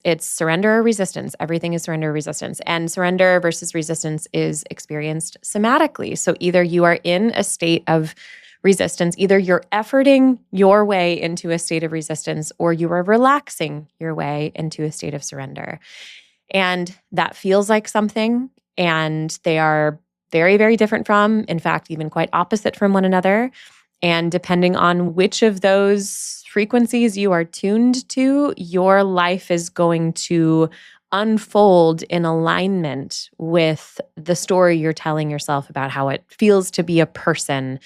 It's surrender or resistance. Everything is surrender or resistance. And surrender versus resistance is experienced somatically. So either you are in a state of resistance, either you're efforting your way into a state of resistance, or you are relaxing your way into a state of surrender. And that feels like something, and they are very, very different from, in fact, even quite opposite from one another. And depending on which of those frequencies you are tuned to, your life is going to unfold in alignment with the story you're telling yourself about how it feels to be a person,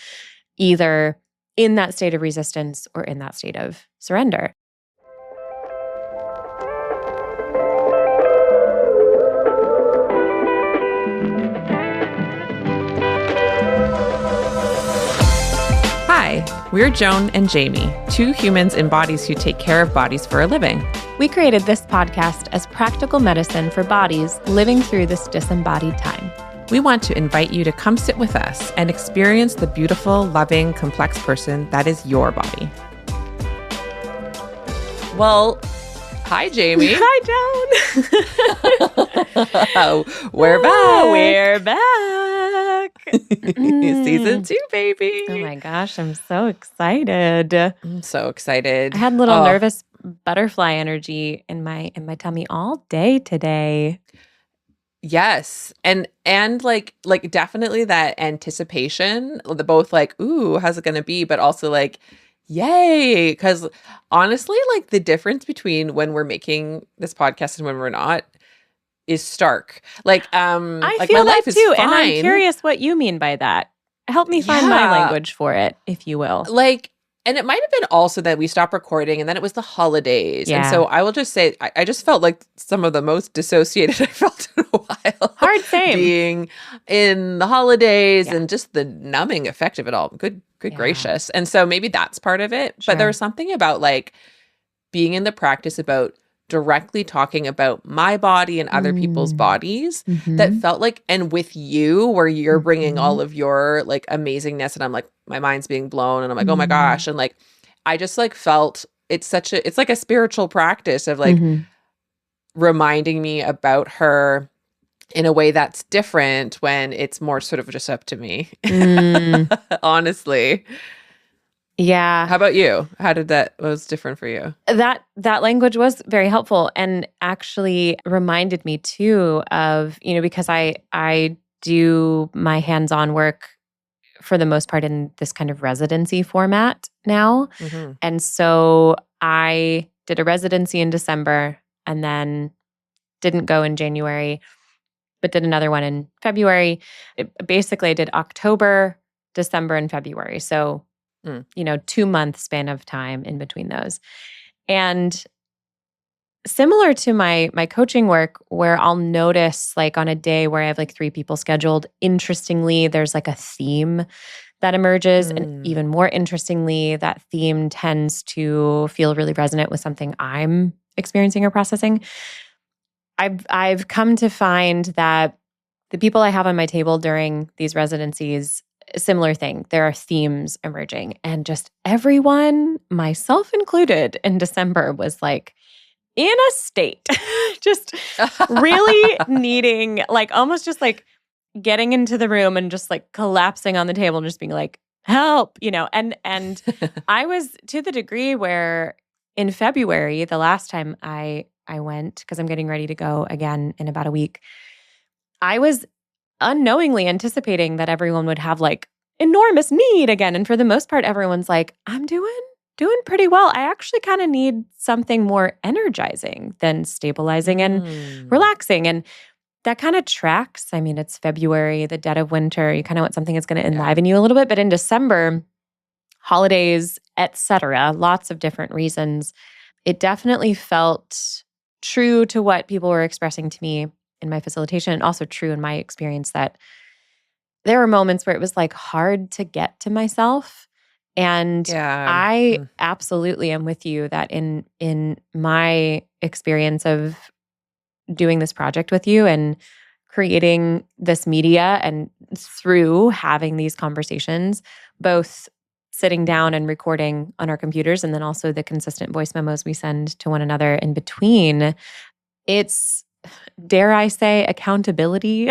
either in that state of resistance or in that state of surrender. Hi, we're Joan and Jamie, two humans in bodies who take care of bodies for a living. We created this podcast as practical medicine for bodies living through this disembodied time. We want to invite you to come sit with us and experience the beautiful, loving, complex person that is your body. Well, hi, Jamie. Hi, Joan. We're back. We're back. Season 2, baby. Oh my gosh, I'm so excited. I'm so excited. I had a little nervous butterfly energy in my tummy all day today. Yes. And like definitely that anticipation, the both like, ooh, how's it going to be? But also like, yay. Because honestly, like the difference between when we're making this podcast and when we're not is stark. Like, I like feel my that life is too. fine. And I'm curious what you mean by that. Help me find my language for it, if you will. Like, and it might have been also that we stopped recording and then it was the holidays. Yeah. And so I will just say, I just felt like some of the most dissociated I felt in a while. Hard same. Being in the holidays and just the numbing effect of it all. Good gracious. And so maybe that's part of it. Sure. But there was something about like being in the practice about directly talking about my body and other people's bodies that felt like, and with you, where you're bringing all of your like amazingness, and I'm like, my mind's being blown, and I'm like, oh my gosh, and like, I just like felt it's like a spiritual practice of like reminding me about her in a way that's different when it's more sort of just up to me, honestly. Yeah. How about you? What was different for you? That language was very helpful and actually reminded me too of, because I do my hands-on work for the most part in this kind of residency format now. And so I did a residency in December and then didn't go in January, but did another one in February. Basically, I did October, December, and February. So 2-month span of time in between those. And similar to my coaching work, where I'll notice like on a day where I have like 3 people scheduled, interestingly, there's like a theme that emerges. And even more interestingly, that theme tends to feel really resonant with something I'm experiencing or processing. I've come to find that the people I have on my table during these residencies, similar thing. There are themes emerging, and just everyone, myself included, in December was like in a state, just really needing, like almost just like getting into the room and just like collapsing on the table and just being like, help, and I was to the degree where in February, the last time I went, because I'm getting ready to go again in about a week, I was unknowingly anticipating that everyone would have like enormous need again. And for the most part, everyone's like, I'm doing pretty well. I actually kind of need something more energizing than stabilizing and relaxing. And that kind of tracks. I mean, it's February, the dead of winter. You kind of want something that's going to enliven you a little bit. But in December, holidays, etc., lots of different reasons, it definitely felt true to what people were expressing to me in my facilitation, and also true in my experience that there were moments where it was like hard to get to myself. And I absolutely am with you that in my experience of doing this project with you and creating this media and through having these conversations, both sitting down and recording on our computers, and then also the consistent voice memos we send to one another in between, it's, dare I say, accountability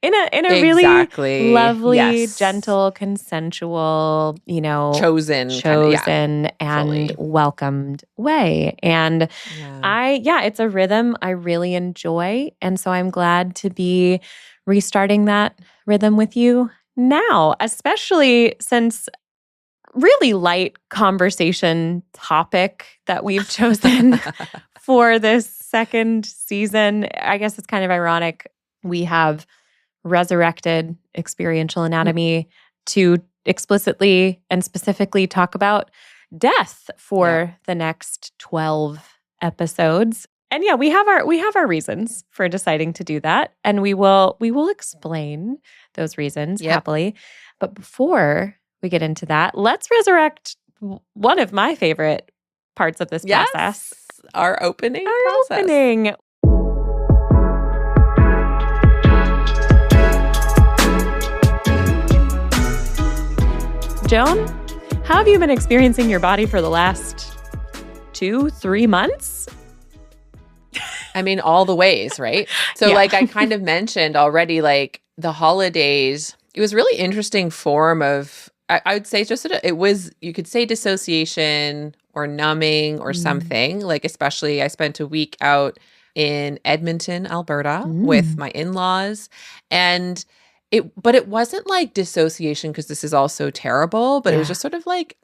in a really Exactly. lovely, Yes. gentle, consensual, Chosen kind of, yeah, chosen and fully. welcomed way. And Yeah. it's a rhythm I really enjoy. And so I'm glad to be restarting that rhythm with you now, especially since really light conversation topic that we've chosen for this second season. I guess it's kind of ironic. We have resurrected experiential anatomy to explicitly and specifically talk about death Yep. for the next 12 episodes. And yeah, we have our reasons for deciding to do that, and we will explain those reasons Yep. happily. But before we get into that, let's resurrect one of my favorite parts of this process. Yes. Our opening Our process. opening. Joan, how have you been experiencing your body for the last 2-3 months? I mean, all the ways, right? So Yeah. like I kind of mentioned already, like the holidays, it was really interesting form of, I would say just it was, you could say dissociation or numbing or something. Like especially I spent a week out in Edmonton, Alberta with my in-laws, and but it wasn't like dissociation because this is all so terrible, but it was just sort of like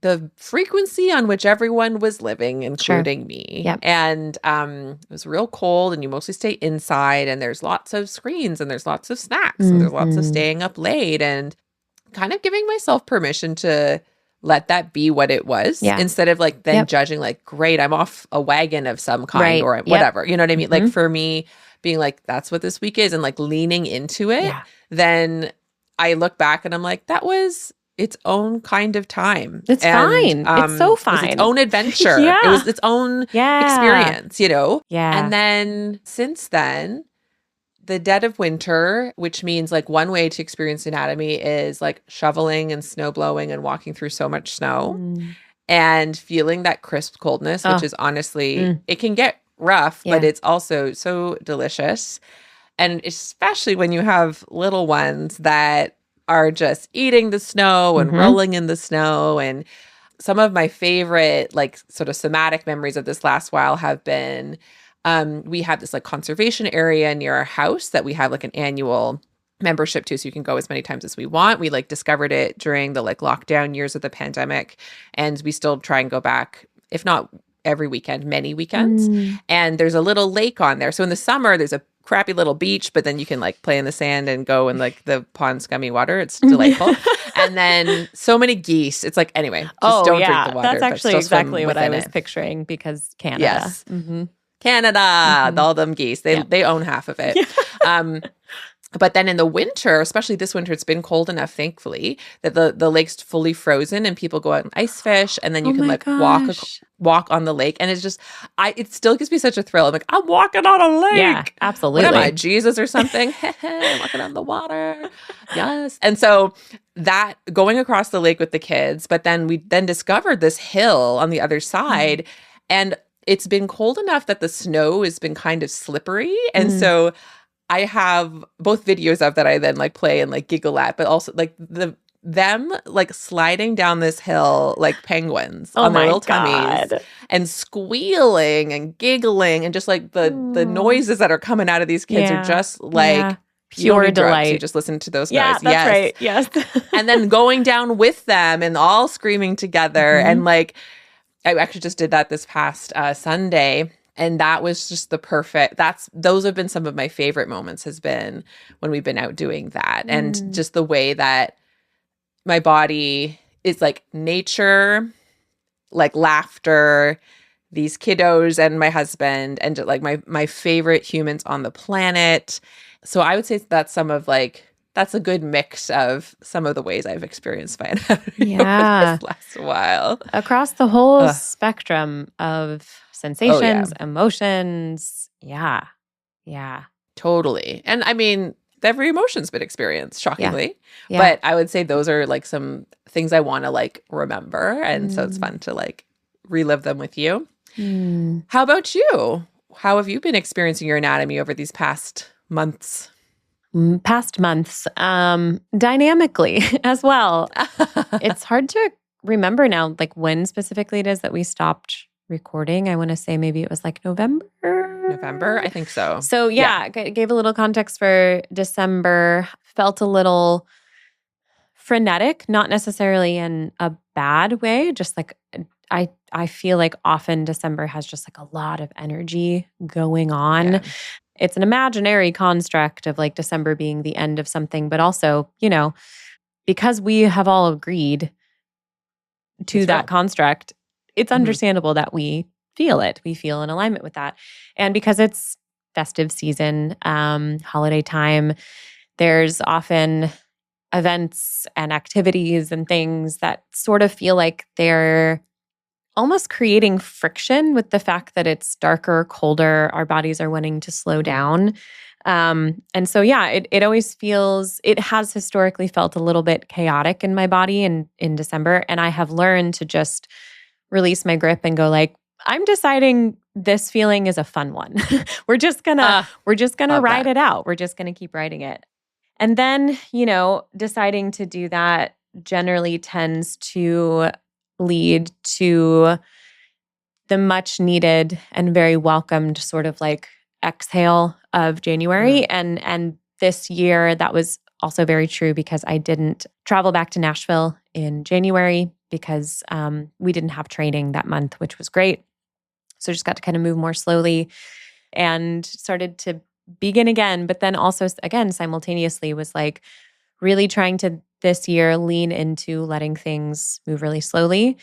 the frequency on which everyone was living, including me. Yep. And it was real cold, and you mostly stay inside, and there's lots of screens, and there's lots of snacks, and there's lots of staying up late, and kind of giving myself permission to let that be what it was, instead of like then judging like, great, I'm off a wagon of some kind or whatever. You know what I mean? Like for me, being like, that's what this week is, and like leaning into it, then I look back and I'm like, that was its own kind of time. It's fine. It's so fine. It was its own adventure. It was its own experience, Yeah. And then since then, the dead of winter, which means like one way to experience anatomy is like shoveling and snow blowing and walking through so much snow and feeling that crisp coldness, which is honestly, it can get rough, but it's also so delicious. And especially when you have little ones that are just eating the snow and rolling in the snow. And some of my favorite like sort of somatic memories of this last while have been, we have this like conservation area near our house that we have like an annual membership to, so you can go as many times as we want. We like discovered it during the like lockdown years of the pandemic, and we still try and go back, if not every weekend, many weekends. And there's a little lake on there. So in the summer, there's a crappy little beach, but then you can like play in the sand and go in like the pond scummy water. It's delightful. And then so many geese. It's like, anyway, just don't drink the water. That's actually exactly what I was picturing, because Canada. Yes. Canada, all them geese. They own half of it. But then in the winter, especially this winter, it's been cold enough, thankfully, that the lake's fully frozen and people go out and ice fish, and then you can like walk on the lake, and it's just, it still gives me such a thrill. I'm like, I'm walking on a lake. Yeah, absolutely. What am I, Jesus or something? I'm walking on the water. Yes. And so that going across the lake with the kids, but then we discovered this hill on the other side, and it's been cold enough that the snow has been kind of slippery, and so I have both videos of that I then like play and like giggle at, but also like them like sliding down this hill like penguins on their little tummies and squealing and giggling, and just like the noises that are coming out of these kids are just like pure delight. You just listen to those noises. That's right. Yes. And then going down with them and all screaming together. And like, I actually just did that this past Sunday. And that was just the perfect, those have been some of my favorite moments, has been when we've been out doing that. And just the way that my body is like nature, like laughter, these kiddos and my husband, and like my favorite humans on the planet. So I would say that's that's a good mix of some of the ways I've experienced my anatomy over this last while. Across the whole spectrum of sensations, emotions. Yeah. Totally. And I mean, every emotion's been experienced, Yeah. shockingly. Yeah. But I would say those are like some things I want to like remember. And so it's fun to like relive them with you. How about you? How have you been experiencing your anatomy over these past months? Past months, dynamically as well. It's hard to remember now, like when specifically it is that we stopped recording. I want to say maybe it was like November. November? I think so. So yeah, gave a little context for December. Felt a little frenetic, not necessarily in a bad way, just like I feel like often December has just like a lot of energy going on. Yeah. It's an imaginary construct of like December being the end of something, but also, because we have all agreed to It's that real. construct, it's understandable that we feel it. We feel in alignment with that. And because it's festive season, holiday time, there's often events and activities and things that sort of feel like they're almost creating friction with the fact that it's darker, colder, our bodies are wanting to slow down. And so, yeah, it always feels, it has historically felt a little bit chaotic in my body in December. And I have learned to just release my grip and go like, I'm deciding this feeling is a fun one. we're just gonna ride it out. We're just gonna keep riding it. And then, deciding to do that generally tends to lead to the much needed and very welcomed sort of like exhale of January. And this year that was also very true because I didn't travel back to Nashville in January because we didn't have training that month, which was great. So just got to kind of move more slowly and started to begin again. But then also, again, simultaneously was like really trying to this year lean into letting things move really slowly.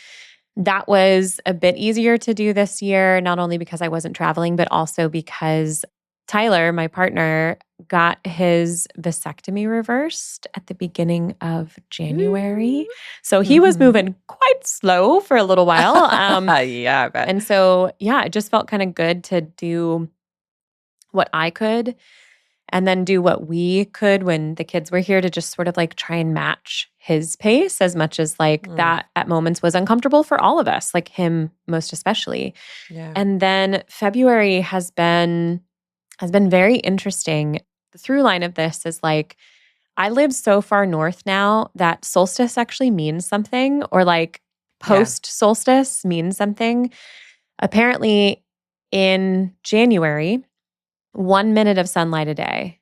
That was a bit easier to do this year, not only because I wasn't traveling, but also because Tyler, my partner, got his vasectomy reversed at the beginning of January. So he was moving quite slow for a little while. Yeah, I bet. And so, yeah, it just felt kind of good to do what I could and then do what we could when the kids were here to just sort of like try and match his pace as much as like that at moments was uncomfortable for all of us, like him most especially. Yeah. And then February has been very interesting. The through line of this is like I live so far north now that solstice actually means something, or like post solstice means something. Apparently in January, 1 minute of sunlight a day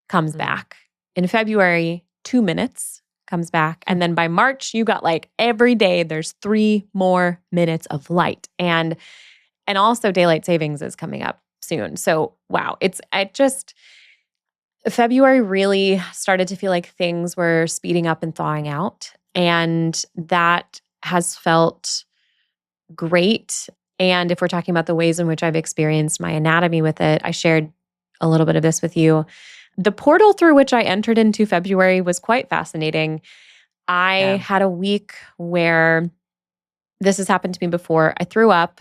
comes back. In February, 2 minutes comes back. And then by March, you got like every day there's 3 more minutes of light. And also daylight savings is coming up soon. So wow, February really started to feel like things were speeding up and thawing out. And that has felt great. And if we're talking about the ways in which I've experienced my anatomy with it, I shared a little bit of this with you. The portal through which I entered into February was quite fascinating. I had a week where this has happened to me before. I threw up.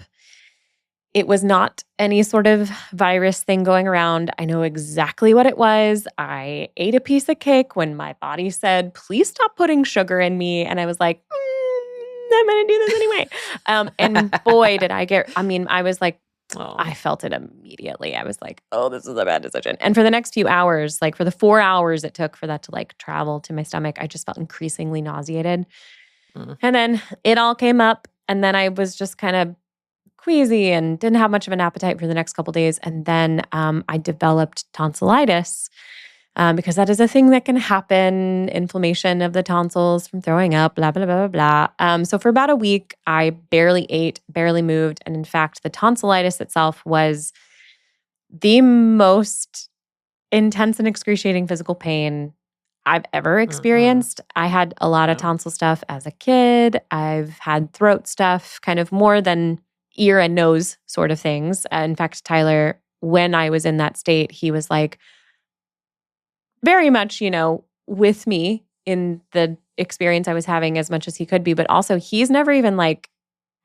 It was not any sort of virus thing going around. I know exactly what it was. I ate a piece of cake when my body said, please stop putting sugar in me. And I was like, I'm going to do this anyway. And boy, did I was like, I felt it immediately. I was like, oh, this is a bad decision. And for the next few hours, like for the 4 hours it took for that to like travel to my stomach, I just felt increasingly nauseated. And then it all came up. And then I was just kind of queasy and didn't have much of an appetite for the next couple of days. And then I developed tonsillitis because that is a thing that can happen, inflammation of the tonsils from throwing up, blah, blah, blah, blah, blah. So for about a week, I barely ate, barely moved. And in fact, the tonsillitis itself was the most intense and excruciating physical pain I've ever experienced. I had a lot of tonsil stuff as a kid. I've had throat stuff, kind of more than ear and nose sort of things. In fact, Tyler, when I was in that state, he was like very much, with me in the experience I was having as much as he could be. But also he's never even like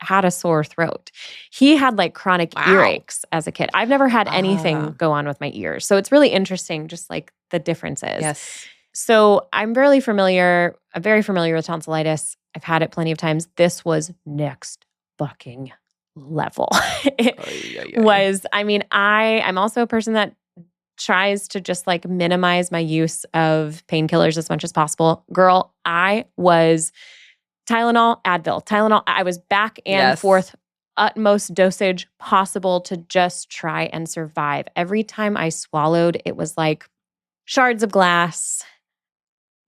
had a sore throat. He had like chronic Wow. earaches as a kid. I've never had anything go on with my ears. So it's really interesting, just like the differences. Yes. So I'm very familiar with tonsillitis. I've had it plenty of times. This was next fucking level. It was, I mean, I'm also a person that tries to just like minimize my use of painkillers as much as possible. Girl, I was Tylenol, Advil, Tylenol. I was back and forth, utmost dosage possible to just try and survive. Every time I swallowed, it was like shards of glass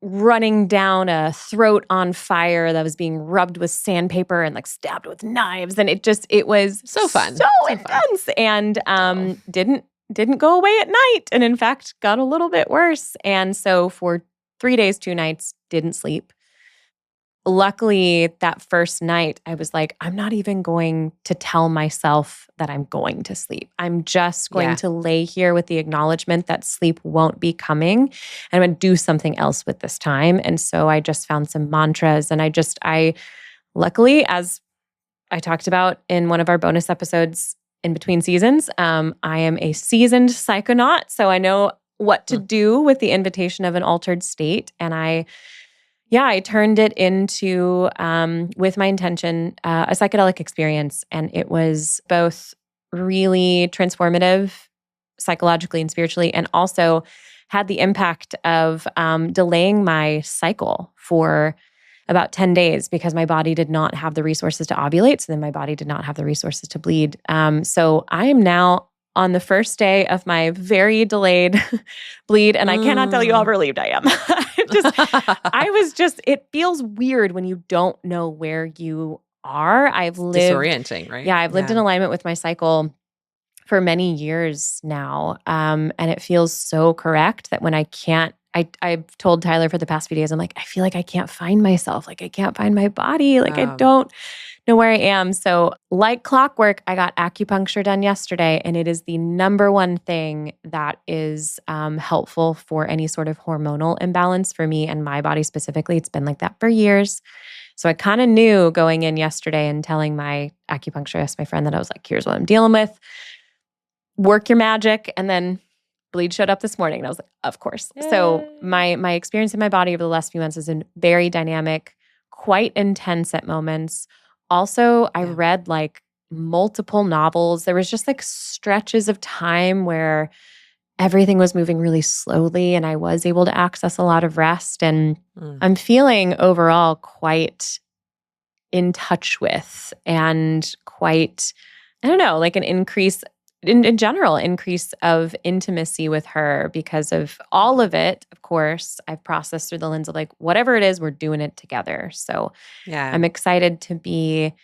running down a throat on fire that was being rubbed with sandpaper and like stabbed with knives. And it was so fun. So intense. Fun. And didn't go away at night. And in fact, got a little bit worse. And so for 3 days, 2 nights, didn't sleep. Luckily, that first night, I was like, I'm not even going to tell myself that I'm going to sleep. I'm just going to lay here with the acknowledgement that sleep won't be coming. And I'm going to do something else with this time. And so I just found some mantras. And I luckily, as I talked about in one of our bonus episodes in between seasons, I am a seasoned psychonaut. So I know what to do with the invitation of an altered state. And I turned it into, with my intention, a psychedelic experience. And it was both really transformative psychologically and spiritually, and also had the impact of delaying my cycle for about 10 days because my body did not have the resources to ovulate. So then my body did not have the resources to bleed. So I am now on the first day of my very delayed bleed. And I cannot tell you how relieved I am. It feels weird when you don't know where you are. Disorienting, right? Yeah, I've lived in alignment with my cycle for many years now. And it feels so correct that when I can't, I've told Tyler for the past few days, I'm like, I feel like I can't find myself. Like I can't find my body. Like I don't know where I am. So like clockwork, I got acupuncture done yesterday, and it is the number one thing that is helpful for any sort of hormonal imbalance for me and my body specifically. It's been like that for years. So I kind of knew going in yesterday and telling my acupuncturist, my friend, that I was like, here's what I'm dealing with. Work your magic. And then bleed showed up this morning. And I was like, of course. Yay. So my experience in my body over the last few months has been very dynamic, quite intense at moments. Also, I read like multiple novels. There was just like stretches of time where everything was moving really slowly and I was able to access a lot of rest. And I'm feeling overall quite in touch with and quite, I don't know, like an increase in general, increase of intimacy with her because of all of it. Of course, I've processed through the lens of like, whatever it is, we're doing it together. So I'm excited to be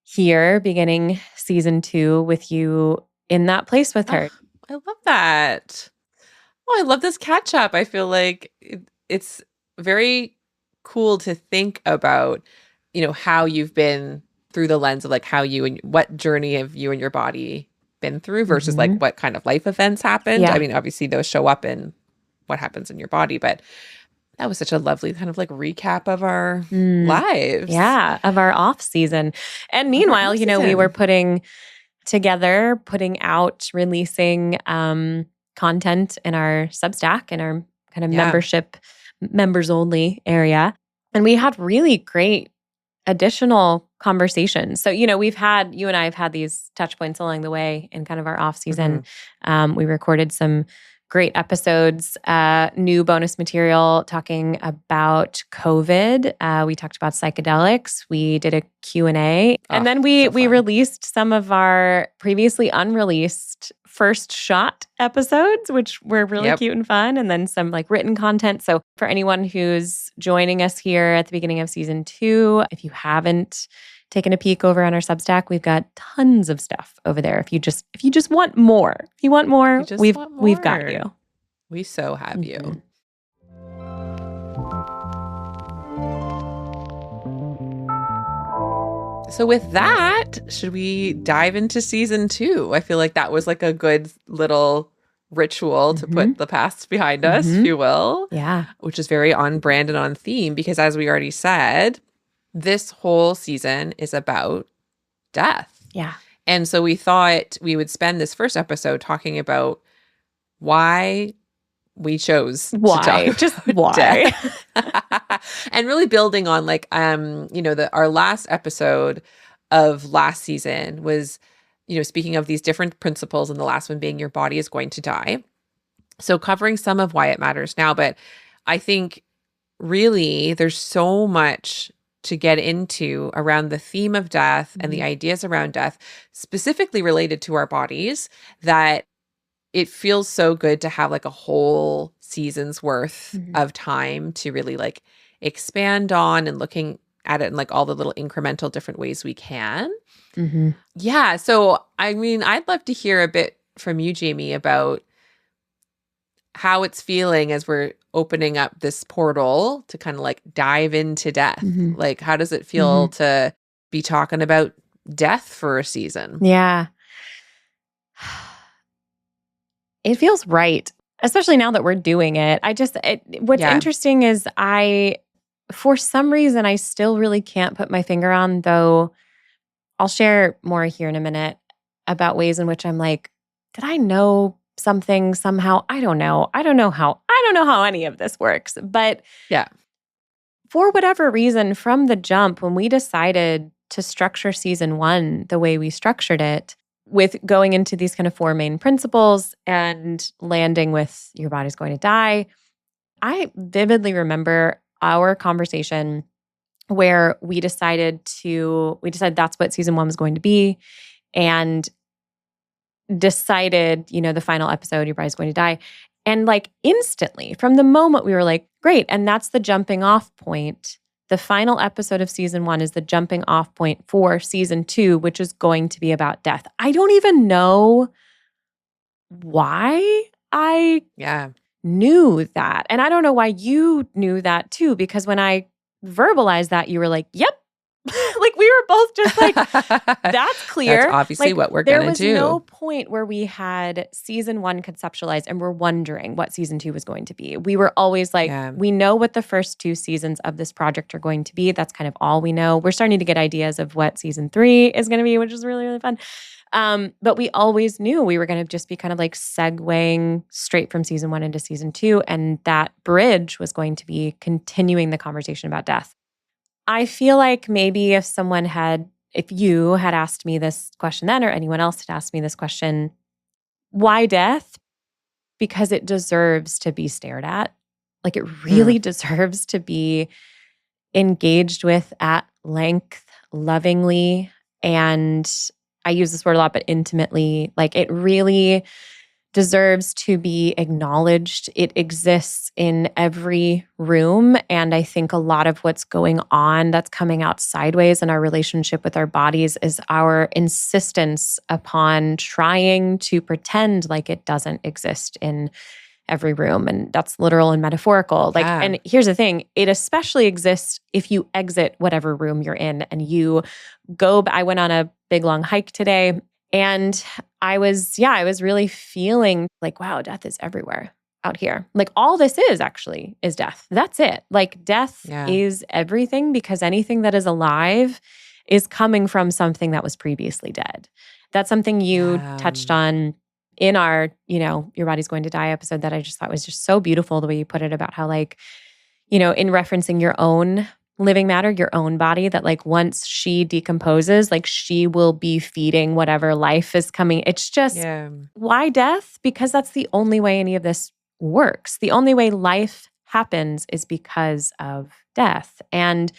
here beginning season 2 with you in that place with her. I love that. Oh, I love this catch up. I feel like it's very cool to think about, how you've been through the lens of like how you and what journey have you and your body been through versus like what kind of life events happened. Yeah. I mean, obviously those show up in what happens in your body, but that was such a lovely kind of like recap of our lives. Yeah, of our off season. And meanwhile, we were putting out, releasing content in our Substack, in our kind of membership, members only area. And we had really great additional conversations. So, you and I have had these touch points along the way in kind of our off season. We recorded some great episodes, new bonus material talking about COVID. We talked about psychedelics. We did a Q&A. And then we released some of our previously unreleased first shot episodes, which were really cute and fun. And then some like written content. So for anyone who's joining us here at the beginning of season 2, if you haven't taken a peek over on our Substack, we've got tons of stuff over there. If you just want more, we've got you. We so have you. So with that, should we dive into season 2? I feel like that was like a good little ritual to put the past behind us, if you will. Yeah. Which is very on brand and on theme because as we already said, this whole season is about death. Yeah. And so we thought we would spend this first episode talking about why we chose to talk Why? Just about why? death. And really building on like our last episode of last season was, speaking of these different principles, and the last one being your body is going to die. So covering some of why it matters now, but I think really there's so much to get into around the theme of death and the ideas around death, specifically related to our bodies, that it feels so good to have like a whole season's worth of time to really like expand on and looking at it in like all the little incremental different ways we can. Yeah. So, I mean, I'd love to hear a bit from you, Jamie, about how it's feeling as we're opening up this portal to kind of like dive into death. Like, how does it feel to be talking about death for a season? Yeah. It feels right, especially now that we're doing it. What's interesting is for some reason, I still really can't put my finger on, though I'll share more here in a minute about ways in which I'm like, did I know something somehow? I don't know. I don't know how any of this works. But yeah, for whatever reason, from the jump, when we decided to structure season 1 the way we structured it, with going into these kind of 4 main principles and landing with your body's going to die, I vividly remember our conversation where we decided that's what season 1 was going to be, and decided, the final episode, your body's going to die. And like instantly, from the moment we were like, great. And that's the jumping off point. The final episode of season 1 is the jumping off point for season 2, which is going to be about death. I don't even know why I knew that. And I don't know why you knew that too, because when I verbalized that, you were like, yep. Like we were both just like, that's clear. That's obviously like, what we're going to do. There was no point where we had season 1 conceptualized and we're wondering what season 2 was going to be. We were always like, we know what the first 2 seasons of this project are going to be. That's kind of all we know. We're starting to get ideas of what season 3 is going to be, which is really, really fun. But we always knew we were going to just be kind of like segueing straight from season 1 into season 2. And that bridge was going to be continuing the conversation about death. I feel like maybe if you had asked me this question then, or anyone else had asked me this question, why death? Because it deserves to be stared at. Like it really deserves to be engaged with at length, lovingly, and I use this word a lot, but intimately. Like it really deserves to be acknowledged. It exists in every room. And I think a lot of what's going on that's coming out sideways in our relationship with our bodies is our insistence upon trying to pretend like it doesn't exist in every room. And that's literal and metaphorical. Like, and here's the thing, it especially exists if you exit whatever room you're in and you I went on a big long hike today. And I was really feeling like, wow, death is everywhere out here. Like all this is death. That's it. Like death is everything, because anything that is alive is coming from something that was previously dead. That's something you touched on in our, Your Body's Going to Die episode that I just thought was just so beautiful, the way you put it about how like, in referencing your own living matter, your own body, that like once she decomposes, like she will be feeding whatever life is coming. It's just, why death? Because that's the only way any of this works. The only way life happens is because of death. And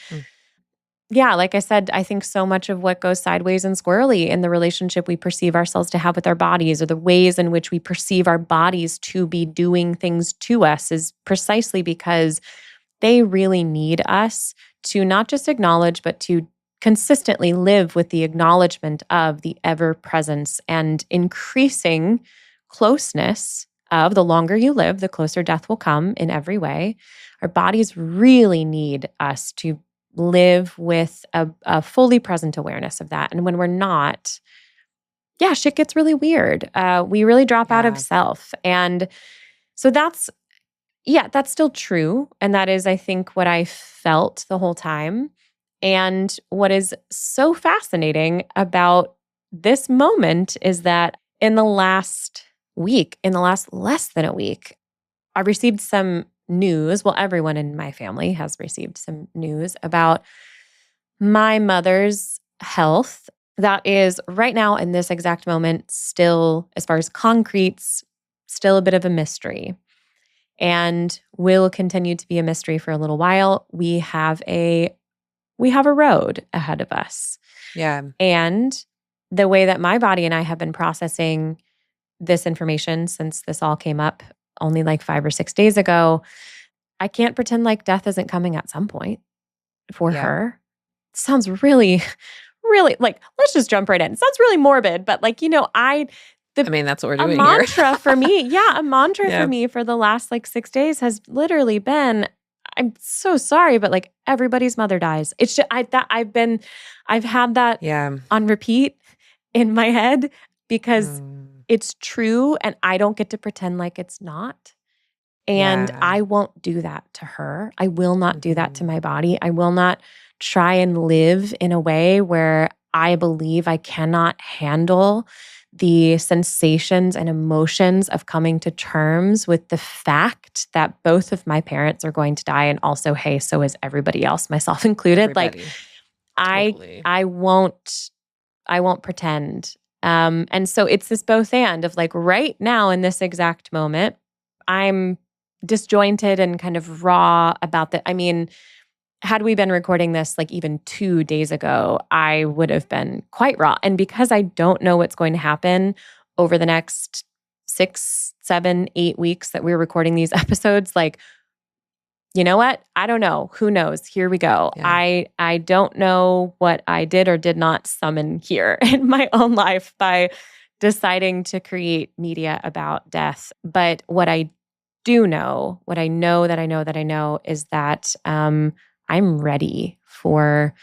like I said, I think so much of what goes sideways and squirrely in the relationship we perceive ourselves to have with our bodies, or the ways in which we perceive our bodies to be doing things to us, is precisely because they really need us to not just acknowledge, but to consistently live with the acknowledgement of the ever-presence and increasing closeness of, the longer you live, the closer death will come in every way. Our bodies really need us to live with a fully present awareness of that. And when we're not, shit gets really weird. We really drop out of self. And so that's still true. And that is, I think, what I felt the whole time. And what is so fascinating about this moment is that in the last week, in the last less than a week, I received some news. Well, everyone in my family has received some news about my mother's health that is right now in this exact moment still, as far as concretes, still a bit of a mystery and will continue to be a mystery for a little while. We have a road ahead of us. Yeah. And the way that my body and I have been processing this information since this all came up only like 5 or 6 days ago, I can't pretend like death isn't coming at some point for Yeah. her. It sounds really, really like, let's just jump right in. It sounds really morbid, but like, I mean, that's what we're doing a here. mantra for me. Yeah, a mantra for me for the last like 6 days has literally been, I'm so sorry, but like everybody's mother dies. It's just I've had that on repeat in my head because it's true and I don't get to pretend like it's not. And I won't do that to her. I will not do that to my body. I will not try and live in a way where I believe I cannot handle the sensations and emotions of coming to terms with the fact that both of my parents are going to die. And also, hey, so is everybody else, myself included. Everybody. Like I won't pretend. And so it's this both and of like right now in this exact moment, I'm disjointed and kind of raw about that. I mean, had we been recording this like even 2 days ago, I would have been quite raw. And because I don't know what's going to happen over the next 6, 7, 8 weeks that we're recording these episodes, like, you know what? I don't know. Who knows? Here we go. Yeah. I don't know what I did or did not summon here in my own life by deciding to create media about death. But what I do know, what I know that I know that I know is that I'm ready for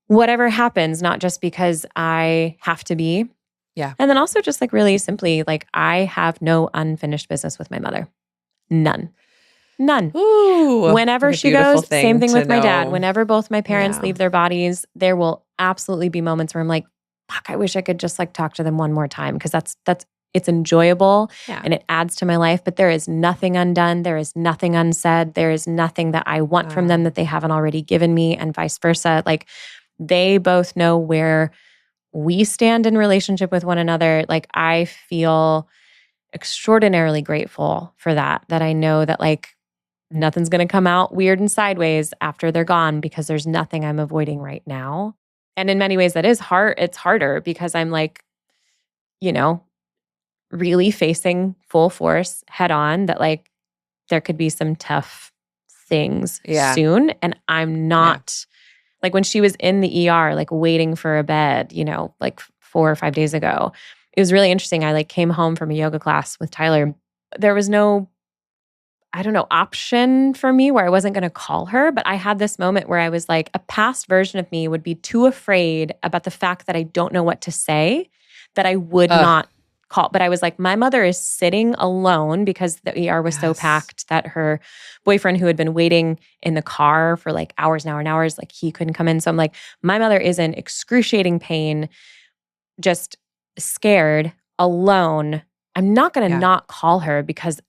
whatever happens, not just because I have to be. Yeah. And then also just like really simply, like I have no unfinished business with my mother. None. Ooh, whenever she goes, same thing with my dad. Whenever both my parents leave their bodies, there will absolutely be moments where I'm like, fuck, I wish I could just like talk to them one more time because that's it's enjoyable and it adds to my life, but there is nothing undone. There is nothing unsaid. There is nothing that I want from them that they haven't already given me and vice versa. Like they both know where we stand in relationship with one another. Like I feel extraordinarily grateful for that I know that like nothing's going to come out weird and sideways after they're gone because there's nothing I'm avoiding right now. And in many ways that is hard. It's harder because I'm like, really facing full force head on that like there could be some tough things soon. And I'm not like when she was in the ER, like waiting for a bed, like 4 or 5 days ago, it was really interesting. I like came home from a yoga class with Tyler. There was no, option for me where I wasn't going to call her. But I had this moment where I was like, a past version of me would be too afraid about the fact that I don't know what to say that I would not call. But I was like, my mother is sitting alone because the ER was so packed that her boyfriend, who had been waiting in the car for like hours and hours and hours, like he couldn't come in. So I'm like, my mother is in excruciating pain, just scared, alone. I'm not going to not call her because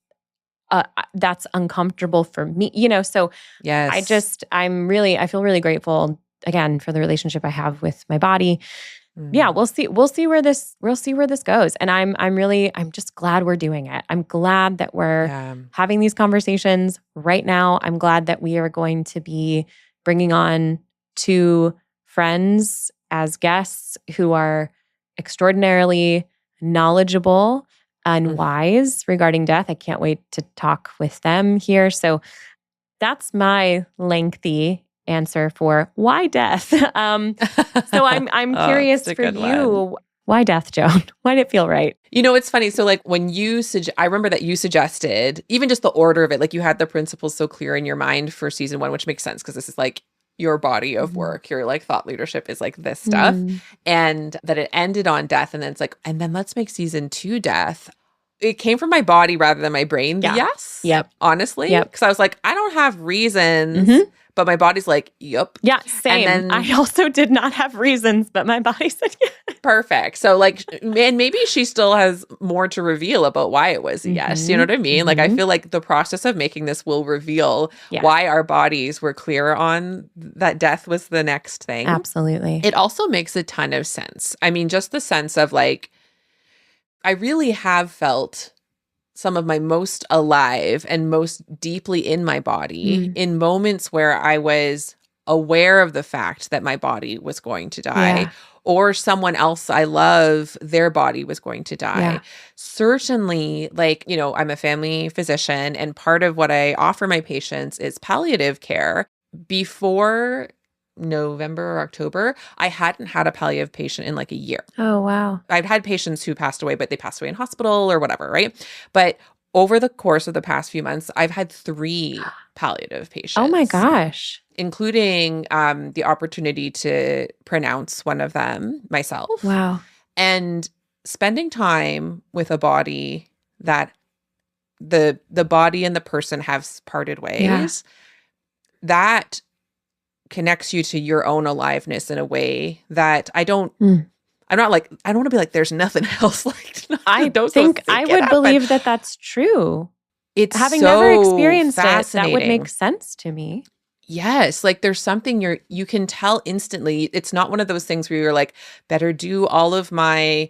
that's uncomfortable for me, So I feel really grateful again for the relationship I have with my body. Yeah, we'll see where this goes. And I'm just glad we're doing it. I'm glad that we're having these conversations right now. I'm glad that we are going to be bringing on 2 friends as guests who are extraordinarily knowledgeable and wise regarding death. I can't wait to talk with them here. So that's my lengthy answer for why death. So I'm curious for you. Why death, Joan? Why did it feel right? It's funny. So like when I remember that you suggested even just the order of it, like you had the principles so clear in your mind for season 1, which makes sense because this is like your body of work, your like thought leadership is like this stuff. And that it ended on death. And then it's like, and then let's make season 2 death. It came from my body rather than my brain. Yes. Yep. Honestly. Yep. Because I was like, I don't have reasons but my body's like, yup. Yeah, same. And then I also did not have reasons, but my body said yes. Perfect. So like, and maybe she still has more to reveal about why it was a yes. You know what I mean? Like, I feel like the process of making this will reveal why our bodies were clear on that death was the next thing. Absolutely. It also makes a ton of sense. I mean, just the sense of like, I really have felt some of my most alive and most deeply in my body in moments where I was aware of the fact that my body was going to die or someone else I love, their body was going to die. Yeah. Certainly, like, you know, I'm a family physician, and part of what I offer my patients is palliative care. Before November or October, I hadn't had a palliative patient in like a year. Oh, wow. I've had patients who passed away, but they passed away in hospital or whatever, right? But over the course of the past few months, I've had 3 palliative patients. Oh my gosh. Including the opportunity to pronounce one of them myself. Wow. And spending time with a body that the body and the person have parted ways, that connects you to your own aliveness in a way that I'm not like, I don't want to be like, there's nothing else like. I think I would believe that that's true. It's having so never experienced it, that would fascinating. make sense to me. Yes, like there's something you can tell instantly. It's not one of those things where you're like, better do all of my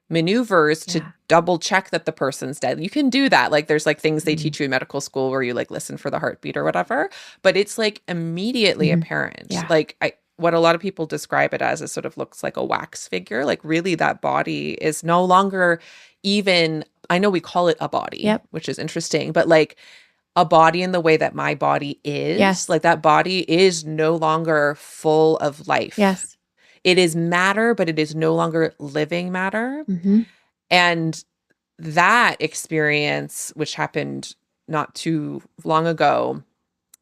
maneuvers to double check that the person's dead. You can do that. Like there's like things they teach you in medical school where you like listen for the heartbeat or whatever, but it's like immediately apparent. Like what a lot of people describe it as, it sort of looks like a wax figure. Like really that body is no longer even, I know we call it a body, which is interesting, but like a body in the way that my body is, like that body is no longer full of life. Yes. It is matter, but it is no longer living matter. And that experience, which happened not too long ago,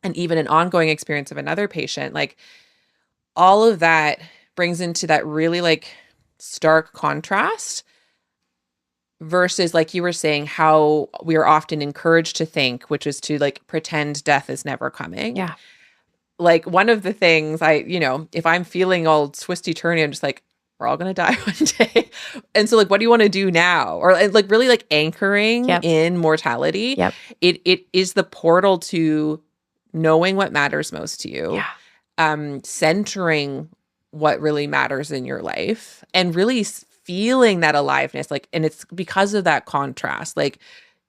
and even an ongoing experience of another patient, like all of that brings into that really like stark contrast versus, like you were saying, how we are often encouraged to think, which is to like pretend death is never coming. Yeah. Like one of the things if I'm feeling all twisty turny, I'm just like, we're all going to die one day. And so like, what do you want to do now? Or like really like anchoring in mortality. It is the portal to knowing what matters most to you. Centering what really matters in your life and really feeling that aliveness. Like, and it's because of that contrast, like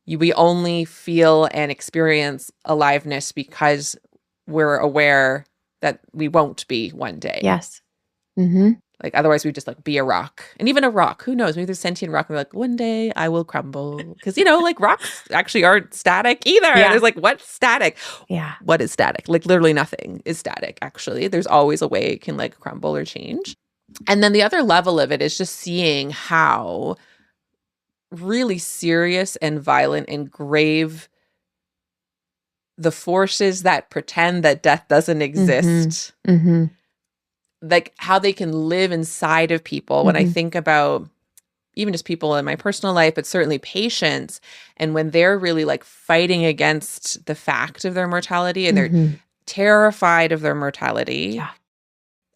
we only feel and experience aliveness because we're aware that we won't be one day. Yes. Like otherwise we'd just like be a rock. And even a rock, who knows? Maybe there's sentient rock and we're like, one day I will crumble. Because like rocks actually aren't static either. There's like, what's static? What is static? Like literally nothing is static actually. There's always a way it can like crumble or change. And then the other level of it is just seeing how really serious and violent and grave the forces that pretend that death doesn't exist, like how they can live inside of people. When I think about even just people in my personal life, but certainly patients, and when they're really like fighting against the fact of their mortality and they're terrified of their mortality,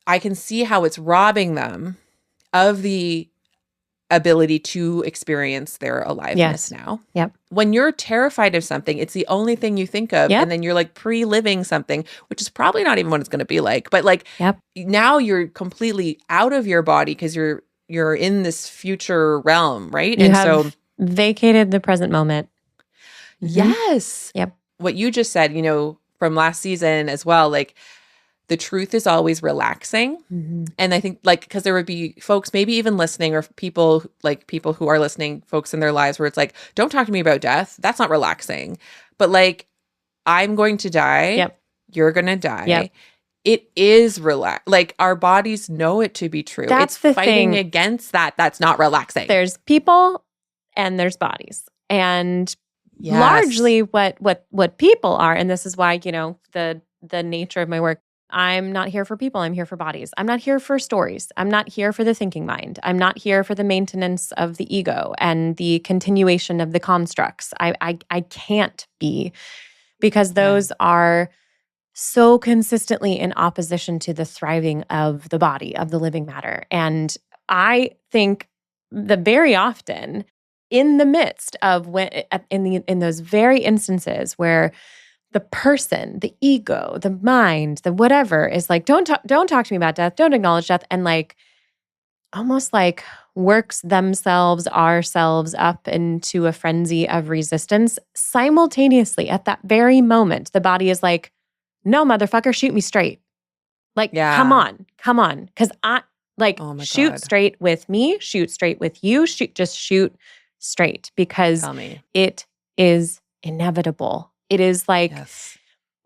I can see how it's robbing them of the ability to experience their aliveness now. When you're terrified of something, it's the only thing you think of. And then you're like pre-living something, which is probably not even what it's going to be like. But like now you're completely out of your body because you're in this future realm, right? You have vacated the present moment. Yes. What you just said, from last season as well, like the truth is always relaxing. And I think like, because there would be folks maybe even listening or people who are listening, folks in their lives where it's like, don't talk to me about death. That's not relaxing. But like, I'm going to die. You're going to die. It is like our bodies know it to be true. That's it's the fighting thing. against that. That's not relaxing. There's people and there's bodies. And largely what people are, and this is why, the nature of my work, I'm not here for people. I'm here for bodies. I'm not here for stories. I'm not here for the thinking mind. I'm not here for the maintenance of the ego and the continuation of the constructs. I can't be, because those are so consistently in opposition to the thriving of the body, of the living matter. And I think that very often in the midst of in those very instances where the person, the ego, the mind, the whatever is like, don't talk to me about death, don't acknowledge death, and like almost like works ourselves up into a frenzy of resistance. Simultaneously, at that very moment, the body is like, no, motherfucker, shoot me straight. Like, come on. Because Oh my shoot God. straight with me, shoot straight with you, just shoot straight, because Tell me. it is inevitable. It is like, Yes.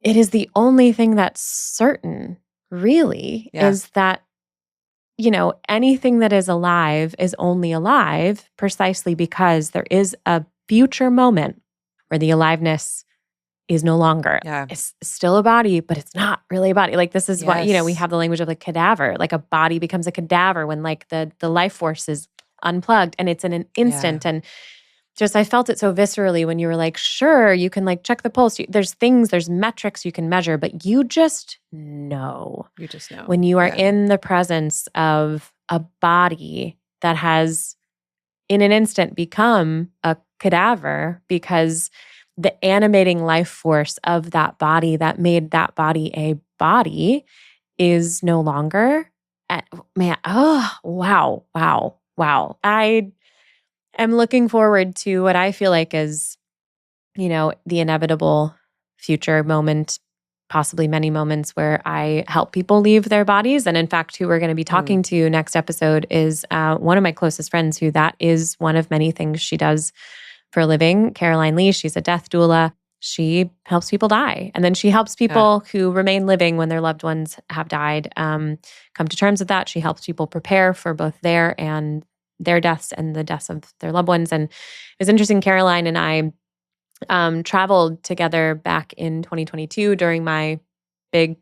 it is the only thing that's certain, really, is that, anything that is alive is only alive precisely because there is a future moment where the aliveness is no longer. It's still a body, but it's not really a body. Like, this is what, we have the language of the cadaver. Like, a body becomes a cadaver when like the life force is unplugged, and it's in an instant. And just, I felt it so viscerally when you were like, sure, you can like check the pulse. There's metrics you can measure, but you just know. You just know. When you are in the presence of a body that has in an instant become a cadaver, because the animating life force of that body that made that body a body is no longer. Wow. I am looking forward to what I feel like is, the inevitable future moment, possibly many moments where I help people leave their bodies. And in fact, who we're going to be talking to next episode is one of my closest friends, who that is one of many things she does for a living, Caroline Lee. She's a death doula. She helps people die. And then she helps people who remain living when their loved ones have died come to terms with that. She helps people prepare for both their deaths and the deaths of their loved ones. And it was interesting, Caroline and I traveled together back in 2022 during my big,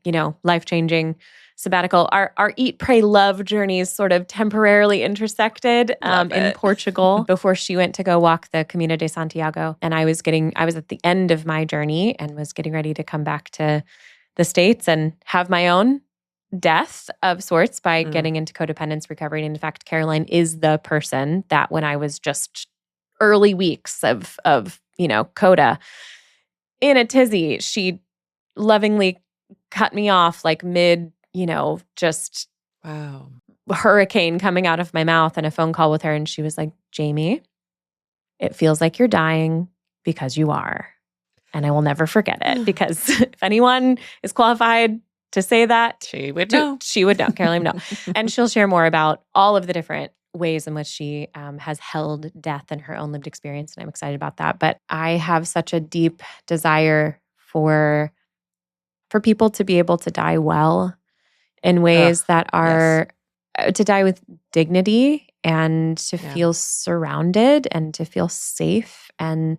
life-changing sabbatical. Our eat, pray, love journeys sort of temporarily intersected in Portugal before she went to go walk the Camino de Santiago. And I was at the end of my journey and was getting ready to come back to the States and have my own death of sorts by getting into codependence recovery. And in fact, Caroline is the person that when I was just early weeks of coda in a tizzy, she lovingly cut me off like mid, just hurricane coming out of my mouth, and a phone call with her. And she was like, Jamie, it feels like you're dying because you are. And I will never forget it, because if anyone is qualified to say that, she would know. Caroline would know. And she'll share more about all of the different ways in which she has held death in her own lived experience. And I'm excited about that. But I have such a deep desire for people to be able to die well, in ways that are to die with dignity, and to feel surrounded, and to feel safe and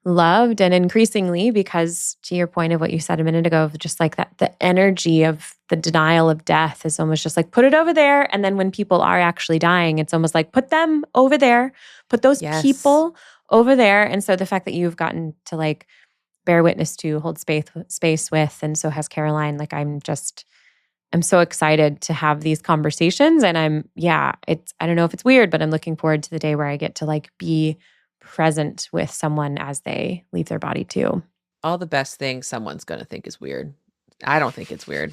loved. And increasingly, because to your point of what you said a minute ago, of just like that, the energy of the denial of death is almost just like, put it over there. And then when people are actually dying, it's almost like, put them over there, put those people over there. And so the fact that you've gotten to like bear witness to, hold space with, and so has Caroline, like I'm so excited to have these conversations. And I don't know if it's weird, but I'm looking forward to the day where I get to like be present with someone as they leave their body too. All the best things someone's going to think is weird. I don't think it's weird.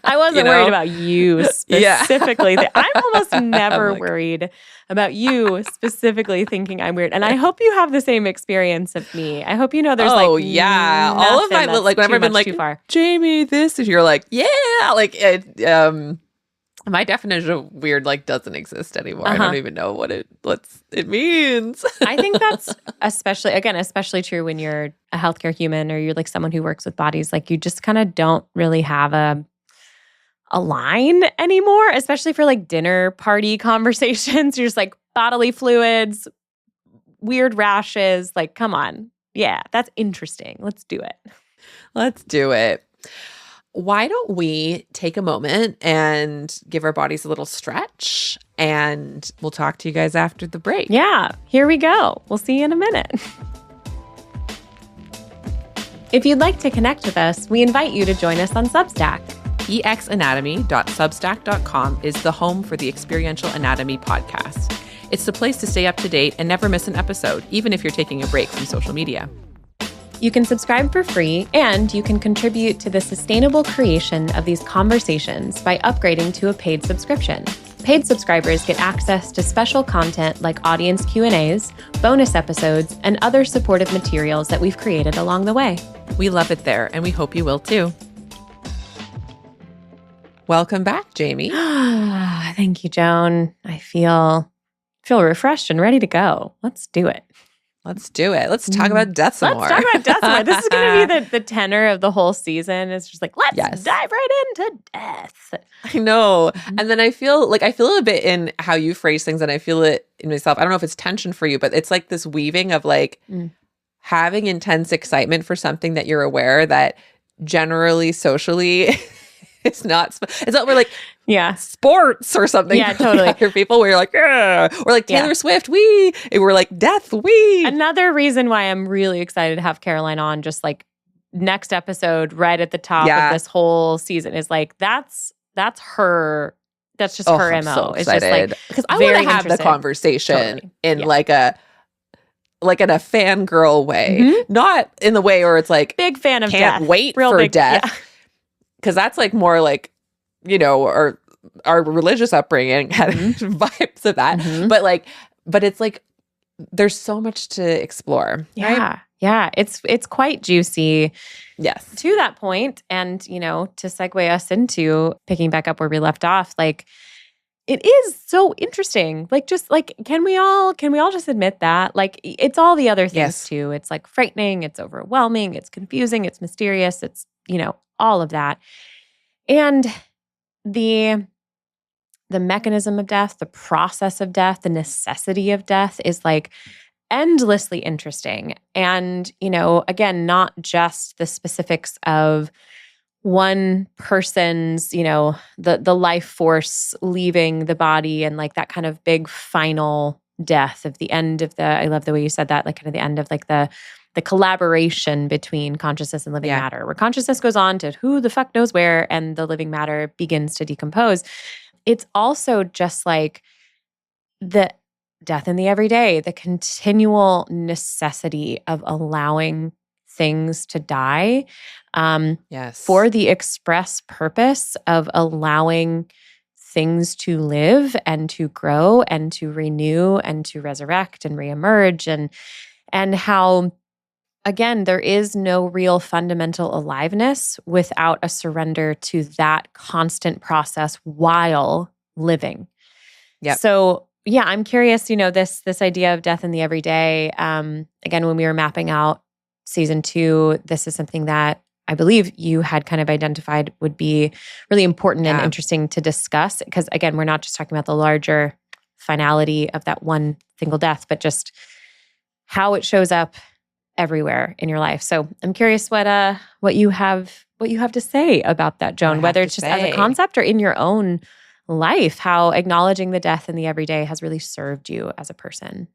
I wasn't worried about you specifically. I'm almost never worried about you specifically thinking I'm weird. And I hope you have the same experience of me. I hope there's all of my like whenever I've been like, Jamie, this, and you're like, my definition of weird like doesn't exist anymore. I don't even know what it means. I think that's especially true when you're a healthcare human, or you're like someone who works with bodies. Like, you just kind of don't really have a line anymore, especially for like dinner party conversations. You're just like bodily fluids, weird rashes. Like, come on. Yeah, that's interesting. Let's do it. Let's do it. Why don't we take a moment and give our bodies a little stretch, and we'll talk to you guys after the break. Yeah, here we go. We'll see you in a minute. If you'd like to connect with us, we invite you to join us on Substack. exanatomy.substack.com is the home for the Experiential Anatomy podcast. It's the place to stay up to date and never miss an episode, even if you're taking a break from social media. You can subscribe for free, and you can contribute to the sustainable creation of these conversations by upgrading to a paid subscription. Paid subscribers get access to special content like audience Q&As, bonus episodes, and other supportive materials that we've created along the way. We love it there, and we hope you will too. Welcome back, Jamie. Thank you, Joan. I feel refreshed and ready to go. Let's do it. Let's do it. Let's talk about death some more. Let's talk about death some more. This is going to be the tenor of the whole season. It's just like, let's dive right into death. I know. And then I feel it a bit in how you phrase things, and I feel it in myself. I don't know if it's tension for you, but it's like this weaving of like having intense excitement for something that you're aware that generally socially it's not we're like sports or something. Yeah, totally. Other people where you're like, or like Taylor Swift, we're like death, Another reason why I'm really excited to have Caroline on, just like next episode, right at the top of this whole season, is like that's her. That's just her MO. So it's just like because I want to have the conversation in like in a fangirl way, not in the way where it's like big fan of can't death. wait Real for big, death. Because that's like more like, our religious upbringing had vibes of that. But it's like, there's so much to explore. Yeah. Right? Yeah. It's quite juicy. Yes. To that point, and, to segue us into picking back up where we left off, like, it is so interesting. Like, just like, can we all just admit that? Like, it's all the other things too. It's like frightening, it's overwhelming, it's confusing, it's mysterious, it's, all of that. And the mechanism of death, the process of death, the necessity of death is like endlessly interesting. And, again, not just the specifics of one person's, the life force leaving the body and like that kind of big final death of the end of I love the way you said that, like kind of the end of like the collaboration between consciousness and living matter, where consciousness goes on to who the fuck knows where, and the living matter begins to decompose. It's also just like the death in the everyday, the continual necessity of allowing things to die for the express purpose of allowing things to live and to grow and to renew and to resurrect and reemerge, and how, again, there is no real fundamental aliveness without a surrender to that constant process while living. Yeah. So, I'm curious, this idea of death in the everyday. Again, when we were mapping out season 2, this is something that I believe you had kind of identified would be really important and interesting to discuss. Because again, we're not just talking about the larger finality of that one single death, but just how it shows up everywhere in your life. So I'm curious what you have to say about that, Joan, whether it's just as a concept or in your own life, how acknowledging the death in the everyday has really served you as a person.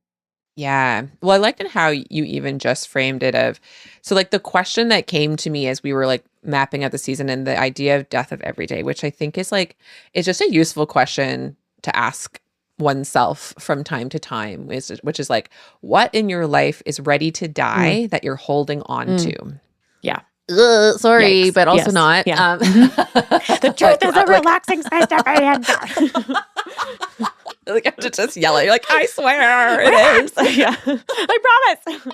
Yeah. Well, I liked it how you even just framed it so like the question that came to me as we were like mapping out the season and the idea of death of everyday, which I think is like, it's just a useful question to ask oneself from time to time, which is like, what in your life is ready to die that you're holding on to? Yeah. Sorry, but also not. Yeah. The truth is a relaxing space to be in. Like, I have to just yell at you, like, I swear it is. Yeah. I promise.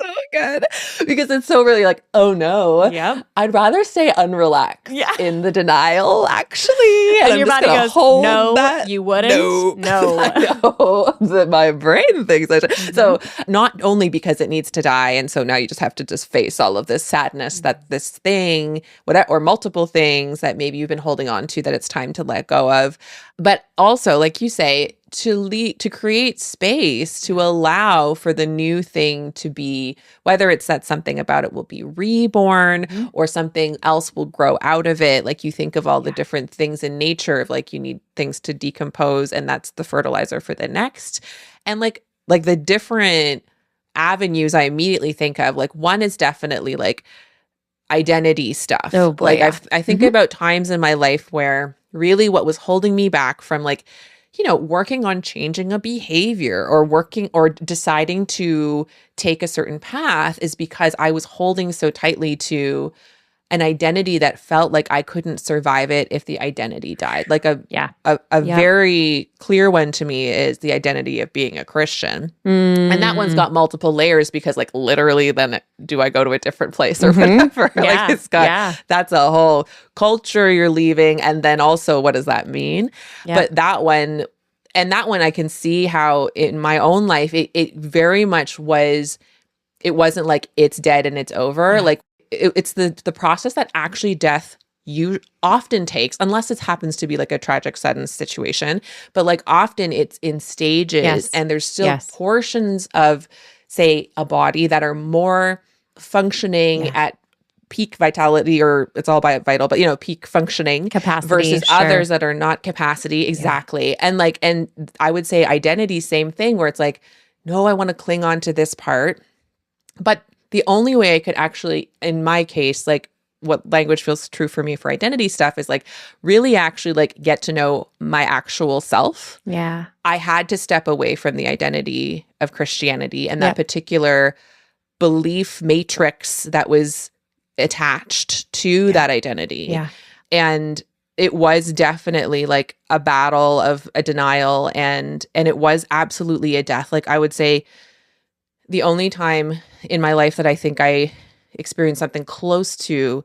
So good. Because it's so really like, oh no. Yep. I'd rather stay unrelaxed in the denial, actually. And your body goes, no, you wouldn't. No. I know that my brain thinks I should. So not only because it needs to die, and so now you just have to just face all of this sadness that this thing, whatever, or multiple things that maybe you've been holding on to that it's time to let go of. But also, like you say, to create space to allow for the new thing to be, whether it's that something about it will be reborn or something else will grow out of it. Like you think of all the different things in nature of like you need things to decompose and that's the fertilizer for the next. And like the different avenues I immediately think of, like one is definitely like identity stuff. Oh boy, like yeah. I think about times in my life where really what was holding me back from like, working on changing a behavior or working or deciding to take a certain path is because I was holding so tightly to an identity that felt like I couldn't survive it if the identity died. Like a very clear one to me is the identity of being a Christian. And that one's got multiple layers because like literally then do I go to a different place or whatever? Like it's got, that's a whole culture you're leaving. And then also what does that mean? But that one I can see how in my own life, it very much was, it wasn't like it's dead and it's over. Like it's the process that actually death you often takes, unless it happens to be like a tragic sudden situation, but like often it's in stages and there's still portions of, say, a body that are more functioning at peak vitality, or it's all by vital, but peak functioning capacity versus others that are not capacity. Exactly. And like, and I would say identity, same thing, where it's like, no, I want to cling on to this part. But the only way I could actually, in my case, like what language feels true for me for identity stuff is like really actually like get to know my actual self. Yeah. I had to step away from the identity of Christianity and that particular belief matrix that was attached to that identity. Yeah. And it was definitely like a battle of a denial and it was absolutely a death. Like I would say the only time in my life that I think I experienced something close to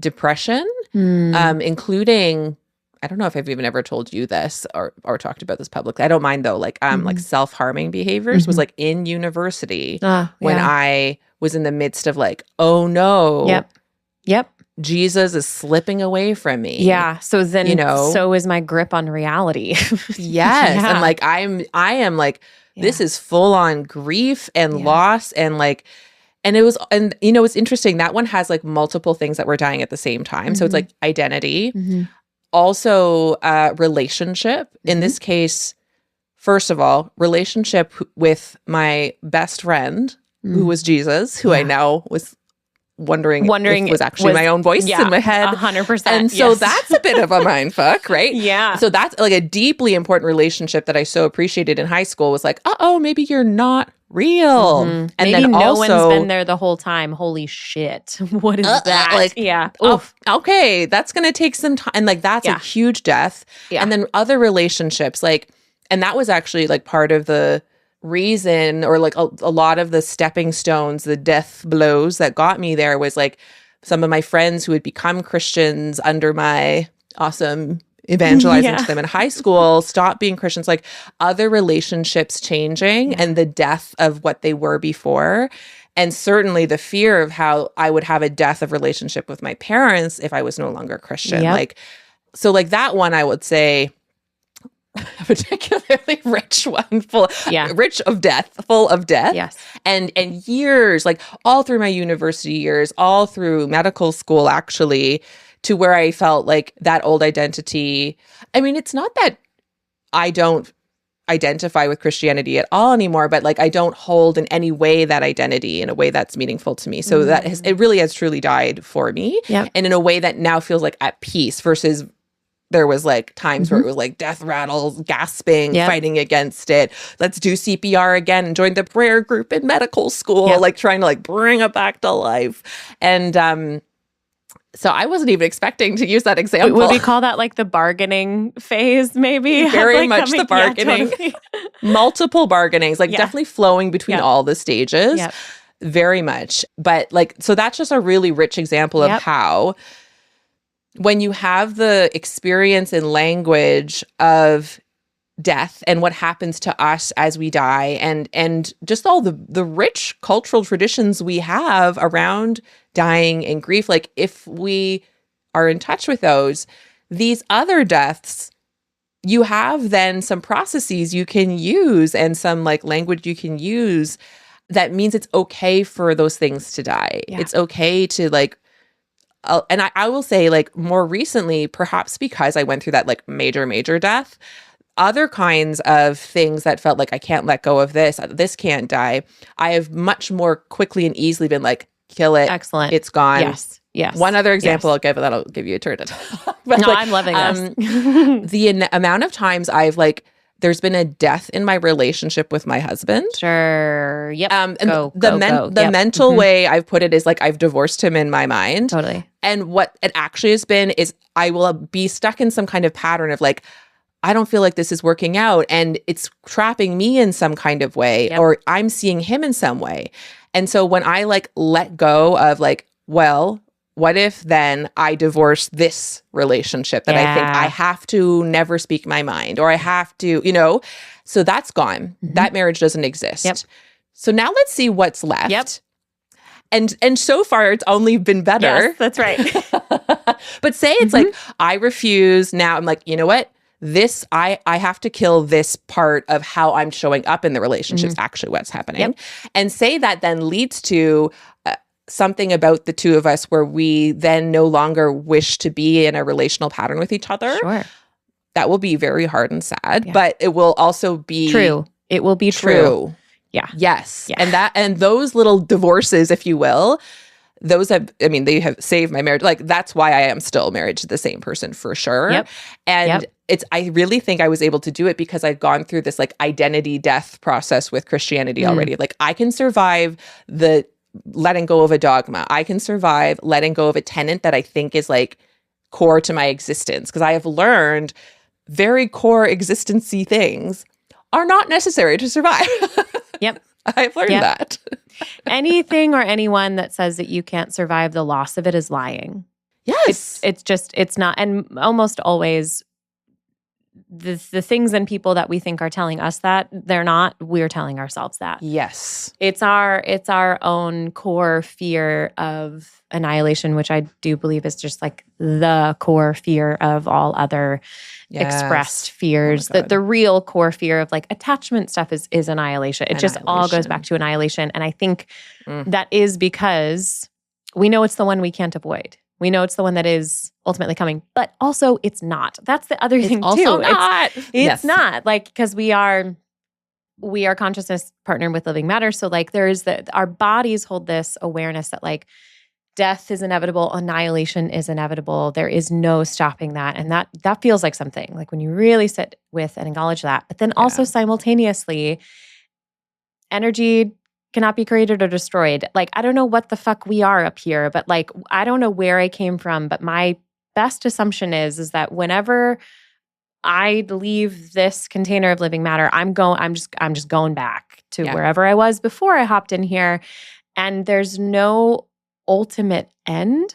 depression, including, I don't know if I've even ever told you this or talked about this publicly. I don't mind though. Like, like self-harming behaviors was like in university when I was in the midst of like, oh no, Jesus is slipping away from me. Yeah. So then, so is my grip on reality. Yes. And like, I am like, this is full on grief and loss and like, and it was, and it's interesting. That one has like multiple things that were dying at the same time. So it's like identity, also relationship. In this case, first of all, relationship with my best friend, who was Jesus, who I now was wondering if was actually my own voice in my head. 100%. And so that's a bit of a mindfuck, right? Yeah. So that's like a deeply important relationship that I so appreciated in high school was like, maybe you're not real. And maybe then no also, one's been there the whole time. Holy shit. What is that? Like, Oof. Okay, that's going to take some time. And like, that's a huge death. And then other relationships, like, and that was actually like part of the reason or like a lot of the stepping stones, the death blows that got me there was like some of my friends who had become Christians under my awesome evangelizing to them in high school stopped being Christians, like other relationships changing and the death of what they were before. And certainly the fear of how I would have a death of relationship with my parents if I was no longer Christian. Like, so like that one, I would say a particularly rich one, rich of death, full of death. Yes. And years, like all through my university years, all through medical school, actually, to where I felt like that old identity. I mean, it's not that I don't identify with Christianity at all anymore, but like I don't hold in any way that identity in a way that's meaningful to me. So that it really has truly died for me. And in a way that now feels like at peace versus there was like times where it was like death rattles, gasping, fighting against it. Let's do CPR again and join the prayer group in medical school, like trying to like bring it back to life. And so I wasn't even expecting to use that example. Would we call that like the bargaining phase, maybe? Very much the bargaining. Totally. Multiple bargainings, like definitely flowing between all the stages. Very much. But like, so that's just a really rich example of how when you have the experience in language of death and what happens to us as we die and just all the rich cultural traditions we have around dying and grief, like if we are in touch with these other deaths, you have then some processes you can use and some like language you can use that means it's okay for those things to die. It's okay to like, and I will say like more recently, perhaps because I went through that like major death, other kinds of things that felt like I can't let go of this can't die, I have much more quickly and easily been like, kill it. Excellent. It's gone. Yes. Yes. One other example Yes. I'll give, that'll give you a turn to talk. But No, like, I'm loving this. the amount of times I've like, there's been a death in my relationship with my husband. Sure. Yep. And go. the Yep. mental way I've put it is like I've divorced him in my mind. Totally. And what it actually has been is I will be stuck in some kind of pattern of like, I don't feel like this is working out, and it's trapping me in some kind of way, or I'm seeing him in some way. And so when I like let go of like, well, what if then I divorce this relationship that I think I have to never speak my mind, or I have to, you know, so that's gone. That marriage doesn't exist. Yep. So now let's see what's left. Yep. And so far it's only been better. Yes, that's right. But say it's like, I refuse now. I'm like, you know what? This, I have to kill this part of how I'm showing up in the relationships, actually what's happening. Yep. And say that then leads to something about the two of us where we then no longer wish to be in a relational pattern with each other. Sure. That will be very hard and sad, but it will also be true. It will be true. Yeah. Yes. Yeah. And those little divorces, if you will, those have, I mean, they have saved my marriage. Like, that's why I am still married to the same person for sure. Yep. And I really think I was able to do it because I've gone through this like identity death process with Christianity already. Like, I can survive the letting go of a dogma. I can survive letting go of a tenet that I think is like core to my existence, because I have learned very core existency things are not necessary to survive. Yep. I've learned that. Anything or anyone that says that you can't survive the loss of it is lying. Yes. It's not. And almost always the things and people that we think are telling us that they're not, we're telling ourselves that. Yes. It's our own core fear of annihilation, which I do believe is just like the core fear of all other expressed fears. Oh, The real core fear of like attachment stuff is annihilation. It just all goes back to annihilation. And I think that is because we know it's the one we can't avoid. We know it's the one that is ultimately coming, but also it's not. That's the other thing also too. Not. It's not, like, because we are consciousness partnered with living matter. So like our bodies hold this awareness that like death is inevitable, annihilation is inevitable. There is no stopping that. And that feels like something, like when you really sit with and acknowledge that. But then also simultaneously, energy cannot be created or destroyed. Like, I don't know what the fuck we are up here, but like, I don't know where I came from, but my best assumption is that whenever I leave this container of living matter, I'm just going back to wherever I was before I hopped in here. And there's no ultimate end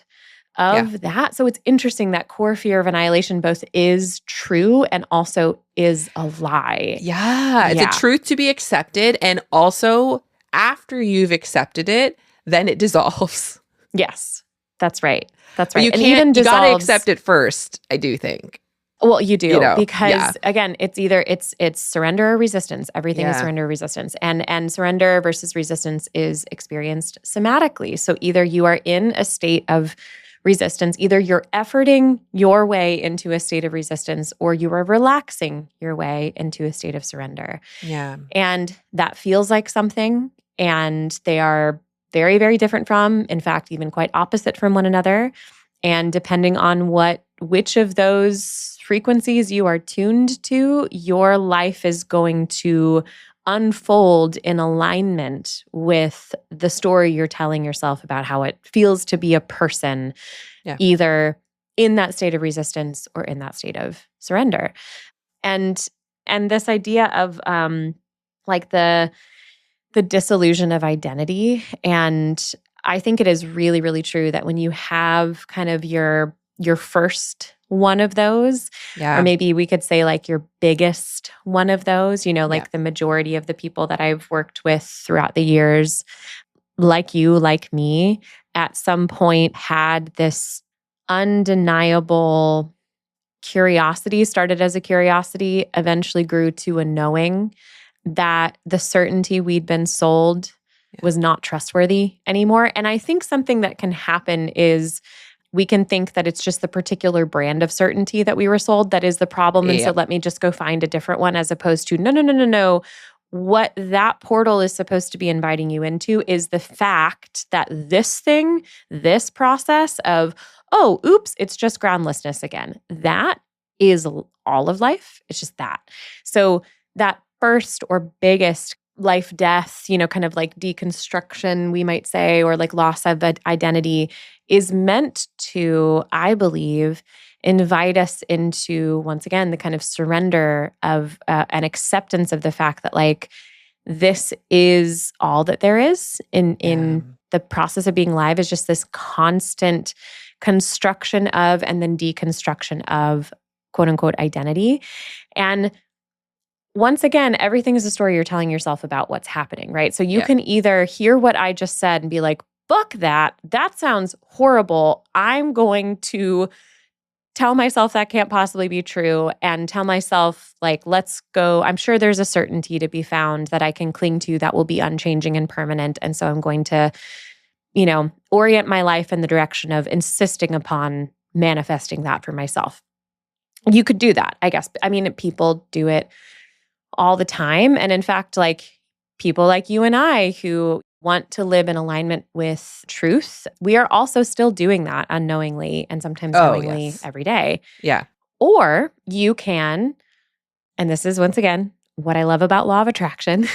of that. So it's interesting that core fear of annihilation both is true and also is a lie. Yeah. It's a truth to be accepted. And also, after you've accepted it, then it dissolves. Yes, that's right. That's right. You got to accept it first, I do think. Well, you do, because again, it's either it's surrender or resistance. Everything is surrender or resistance. And surrender versus resistance is experienced somatically. So either you are in a state of resistance, either you're efforting your way into a state of resistance, or you are relaxing your way into a state of surrender. Yeah. And that feels like something, and they are very, very different from, in fact, even quite opposite from one another. And depending on which of those frequencies you are tuned to, your life is going to unfold in alignment with the story you're telling yourself about how it feels to be a person, either in that state of resistance or in that state of surrender. And this idea of like the disillusion of identity. And I think it is really, really true that when you have kind of your first one of those, or maybe we could say like your biggest one of those, like the majority of the people that I've worked with throughout the years, like you, like me, at some point had this undeniable curiosity, started as a curiosity, eventually grew to a knowing that the certainty we'd been sold was not trustworthy anymore. And I think something that can happen is we can think that it's just the particular brand of certainty that we were sold that is the problem. And so Yep. let me just go find a different one, as opposed to, no, no, no, no, no. What that portal is supposed to be inviting you into is the fact that this thing, this process of, oh, oops, it's just groundlessness again. That is all of life. It's just that. So that first or biggest life death, kind of like deconstruction, we might say, or like loss of identity, is meant to, I believe, invite us into, once again, the kind of surrender of an acceptance of the fact that like this is all that there is in the process of being alive, is just this constant construction of and then deconstruction of quote unquote identity. And once again, everything is a story you're telling yourself about what's happening, right? So you can either hear what I just said and be like, fuck that. That sounds horrible. I'm going to tell myself that can't possibly be true, and tell myself, like, let's go. I'm sure there's a certainty to be found that I can cling to that will be unchanging and permanent. And so I'm going to, orient my life in the direction of insisting upon manifesting that for myself. You could do that, I guess. I mean, people do it all the time. And in fact, like people like you and I who want to live in alignment with truth, we are also still doing that unknowingly and sometimes knowingly every day. Yeah. Or you can, and this is once again what I love about law of attraction,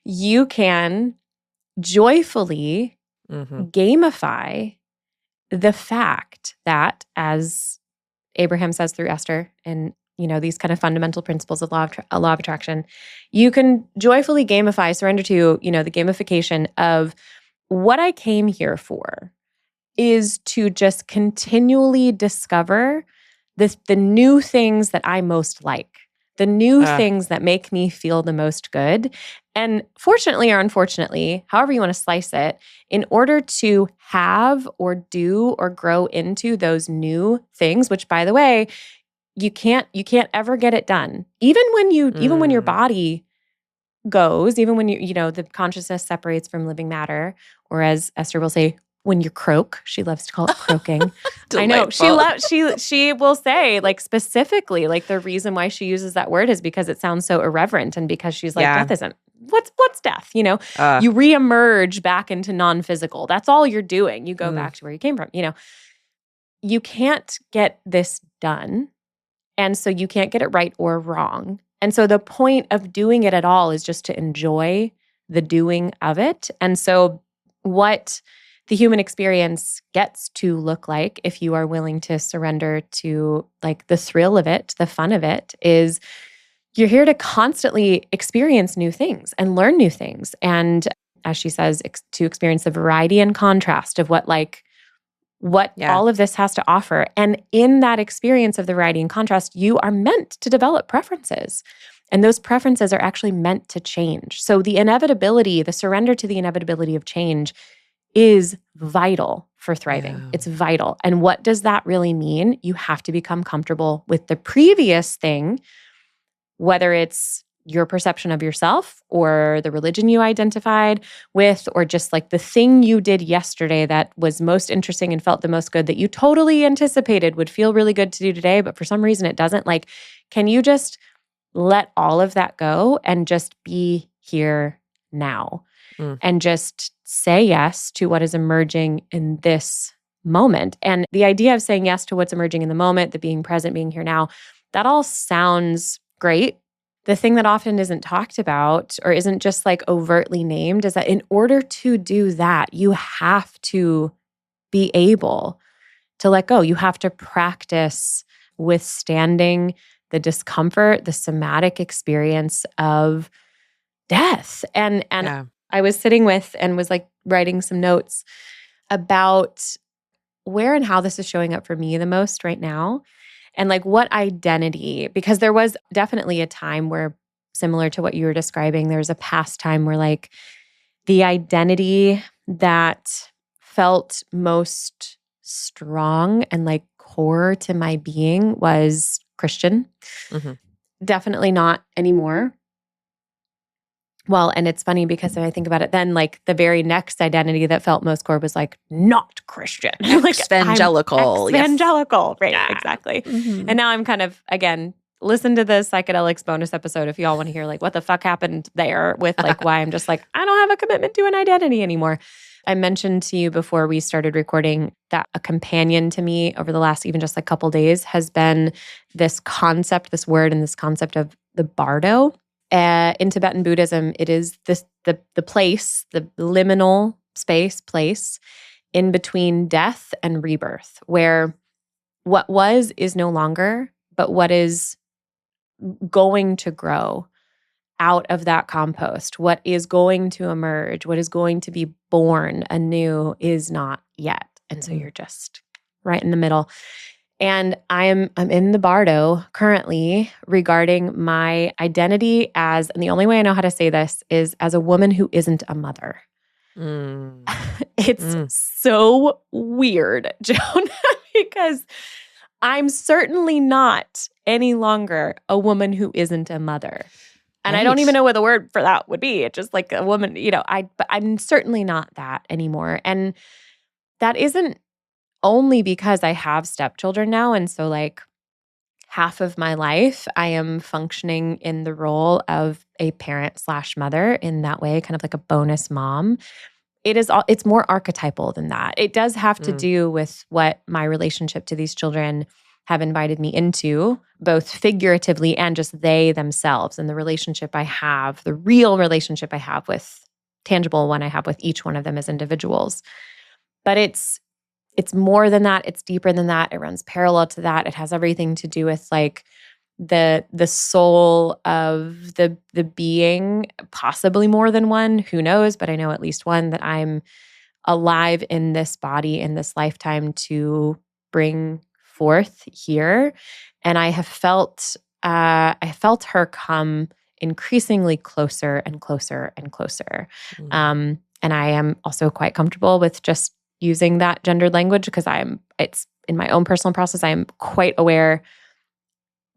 you can joyfully gamify the fact that, as Abraham says through Esther, and these kind of fundamental principles of law of attraction, you can joyfully gamify, surrender to, the gamification of what I came here for is to just continually discover the new things that I most like, the new things that make me feel the most good. And fortunately or unfortunately, however you want to slice it, in order to have or do or grow into those new things, which by the way, you can't ever get it done. Even when your body goes, even when the consciousness separates from living matter, or as Esther will say, when you croak, she loves to call it croaking. I know she will say, like, specifically, like, the reason why she uses that word is because it sounds so irreverent, and because she's like, death isn't. What's death? You reemerge back into non-physical. That's all you're doing. You go back to where you came from. You can't get this done. And so you can't get it right or wrong. And so the point of doing it at all is just to enjoy the doing of it. And so what the human experience gets to look like, if you are willing to surrender to like the thrill of it, the fun of it, is you're here to constantly experience new things and learn new things. And as she says, to experience the variety and contrast of what all of this has to offer. And in that experience of the variety and contrast, you are meant to develop preferences. And those preferences are actually meant to change. So the inevitability, the surrender to the inevitability of change is vital for thriving. Yeah. It's vital. And what does that really mean? You have to become comfortable with the previous thing, whether it's your perception of yourself or the religion you identified with, or just like the thing you did yesterday that was most interesting and felt the most good that you totally anticipated would feel really good to do today, but for some reason it doesn't. Like, can you just let all of that go and just be here now and just say yes to what is emerging in this moment? And the idea of saying yes to what's emerging in the moment, the being present, being here now, that all sounds great. The thing that often isn't talked about or isn't just like overtly named is that in order to do that, you have to be able to let go. You have to practice withstanding the discomfort, the somatic experience of death. And I was sitting with and was like writing some notes about where and how this is showing up for me the most right now. And like what identity, because there was definitely a time where, similar to what you were describing, there was a past time where like the identity that felt most strong and like core to my being was Christian. Definitely not anymore. Well, and it's funny because if I think about it, then like the very next identity that felt most core was like not Christian. Like Evangelical. I'm evangelical. Right. Yeah. Exactly. Mm-hmm. And now I'm kind of, again, listen to the psychedelics bonus episode if y'all want to hear like what the fuck happened there with like why I'm just like, I don't have a commitment to an identity anymore. I mentioned to you before we started recording that a companion to me over the last even just a couple days has been this concept, this word and this concept of the bardo. In Tibetan Buddhism, it is the place, the liminal place in between death and rebirth, where what was is no longer, but what is going to grow out of that compost, what is going to emerge, what is going to be born anew is not yet. And so you're just right in the middle. And I'm in the bardo currently regarding my identity as, and the only way I know how to say this is as a woman who isn't a mother. It's so weird, Joan, because I'm certainly not any longer a woman who isn't a mother. And I don't even know what the word for that would be. It's just like a woman, but I'm certainly not that anymore. And that isn't only because I have stepchildren now. And so like half of my life, I am functioning in the role of a parent/mother in that way, kind of like a bonus mom. It's more archetypal than that. It does have to do with what my relationship to these children have invited me into, both figuratively and just they themselves, and the relationship I have, the real relationship I have with, tangible one I have with each one of them as individuals. But it's more than that. It's deeper than that. It runs parallel to that. It has everything to do with like the soul of the being, possibly more than one, who knows, but I know at least one, that I'm alive in this body in this lifetime to bring forth here. And I have felt her come increasingly closer and closer and closer. And I am also quite comfortable with just using that gendered language because it's in my own personal process. I am quite aware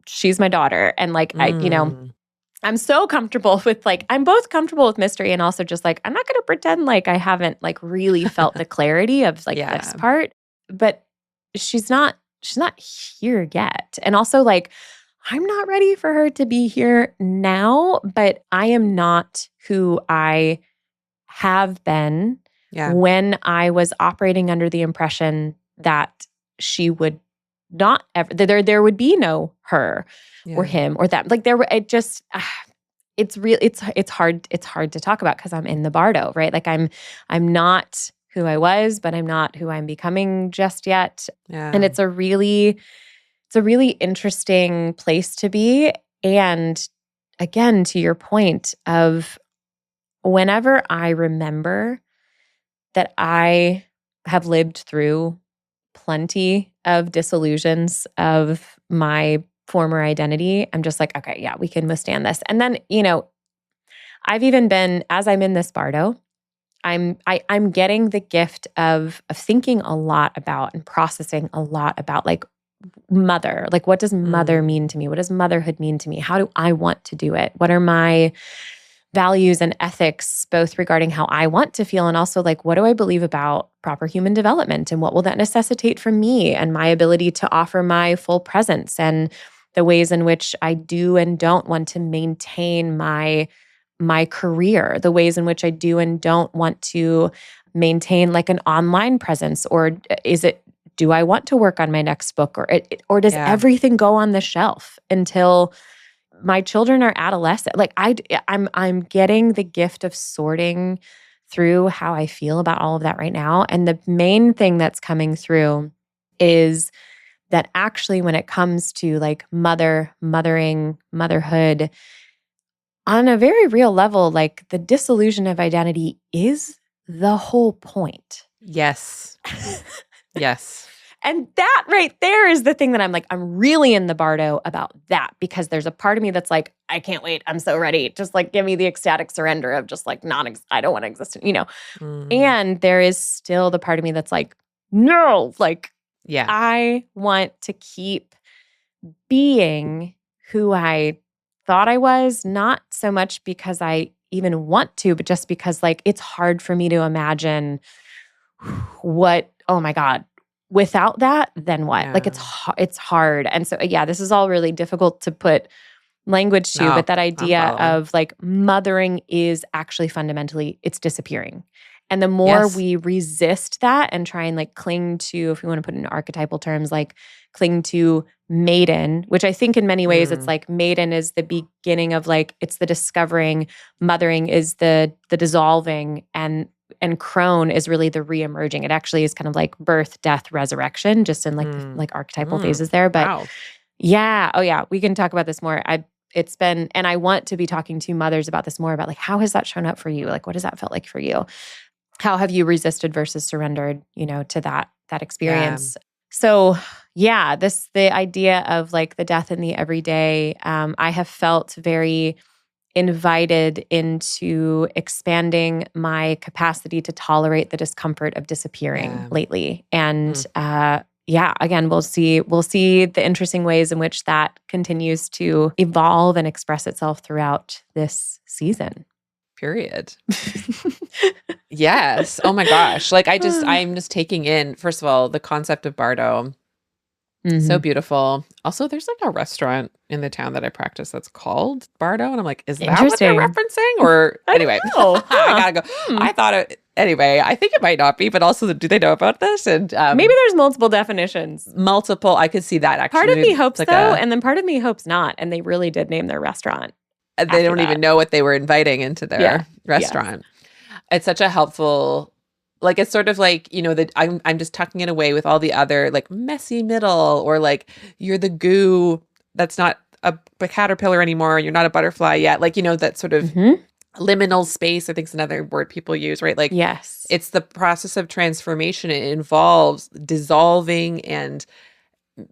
she's my daughter. And like, I'm so comfortable with like, I'm both comfortable with mystery and also just like, I'm not going to pretend like I haven't like really felt the clarity of like this part, but she's not here yet. And also like, I'm not ready for her to be here now, but I am not who I have been when I was operating under the impression that she would not ever, there would be no her or him or that. Like it's hard to talk about because I'm in the bardo, right? Like I'm not who I was, but I'm not who I'm becoming just yet. And it's a really interesting place to be. And again, to your point of whenever I remember that I have lived through plenty of disillusions of my former identity, I'm just like, okay, yeah, we can withstand this. And then, I've even been, as I'm in this bardo, I'm getting the gift of thinking a lot about and processing a lot about like mother. Like, what does mother mean to me? What does motherhood mean to me? How do I want to do it? What are my values and ethics, both regarding how I want to feel and also like, what do I believe about proper human development and what will that necessitate from me and my ability to offer my full presence and the ways in which I do and don't want to maintain my career, the ways in which I do and don't want to maintain like an online presence, or do I want to work on my next book, or does everything go on the shelf until my children are adolescent? Like I'm getting the gift of sorting through how I feel about all of that right now. And the main thing that's coming through is that actually when it comes to like mothering, motherhood, on a very real level, like the dissolution of identity is the whole point. Yes. Yes. And that right there is the thing that I'm like, I'm really in the bardo about that, because there's a part of me that's like, I can't wait. I'm so ready. Just like give me the ecstatic surrender of just like I don't want to exist, And there is still the part of me that's like, no, like, I want to keep being who I thought I was, not so much because I even want to, but just because like it's hard for me to imagine what, oh my God, without that, then what? Like Yeah. it's hard. And so yeah, this is all really difficult to put language to, No, but that I'm idea following. of like mothering is actually fundamentally, it's disappearing. And the more Yes. we resist that and try and like cling to, if we want to put it in archetypal terms, like cling to maiden, which I think in many ways it's Mm, like maiden is the beginning of like, it's the discovering, mothering is the dissolving, and crone is really the re-emerging. It actually is kind of like birth, death, resurrection, just in like the mm, like archetypal mm. phases there. But Wow. yeah, oh yeah, we can talk about this more. It's been, and I want to be talking to mothers about this more, about like, how has that shown up for you? Like, what has that felt like for you? How have you resisted versus surrendered, to that Yeah. experience? So yeah, the idea of like the death in the everyday, I have felt very invited into expanding my capacity to tolerate the discomfort of disappearing Yeah. lately. And Mm, yeah, again, we'll see the interesting ways in which that continues to evolve and express itself throughout this season. period. Yes. Oh my gosh. Like I'm just taking in, first of all, the concept of Bardo. So Mhm. beautiful. Also, there's like a restaurant in the town that I practice that's called Bardo. And I'm like, is that what they're Interesting. referencing? Or I anyway, don't know. I Huh. gotta go. Hmm. I thought it, anyway, I think it might not be, but also do they know about this? And Maybe there's multiple definitions. multiple, I could see that Part actually. of me Maybe it's hopes like though, and then part of me hopes not. And they really did name their restaurant they after don't even that. know what they were inviting into Yeah. their Yes. restaurant. It's such a helpful, like it's sort of like, that I'm just tucking it away with all the other like messy middle, or like you're the goo that's not a caterpillar anymore, you're not a butterfly yet. Like, that sort of Hmm. liminal space, I think is another word people use, right? Like Yes. it's the process of transformation. It involves dissolving and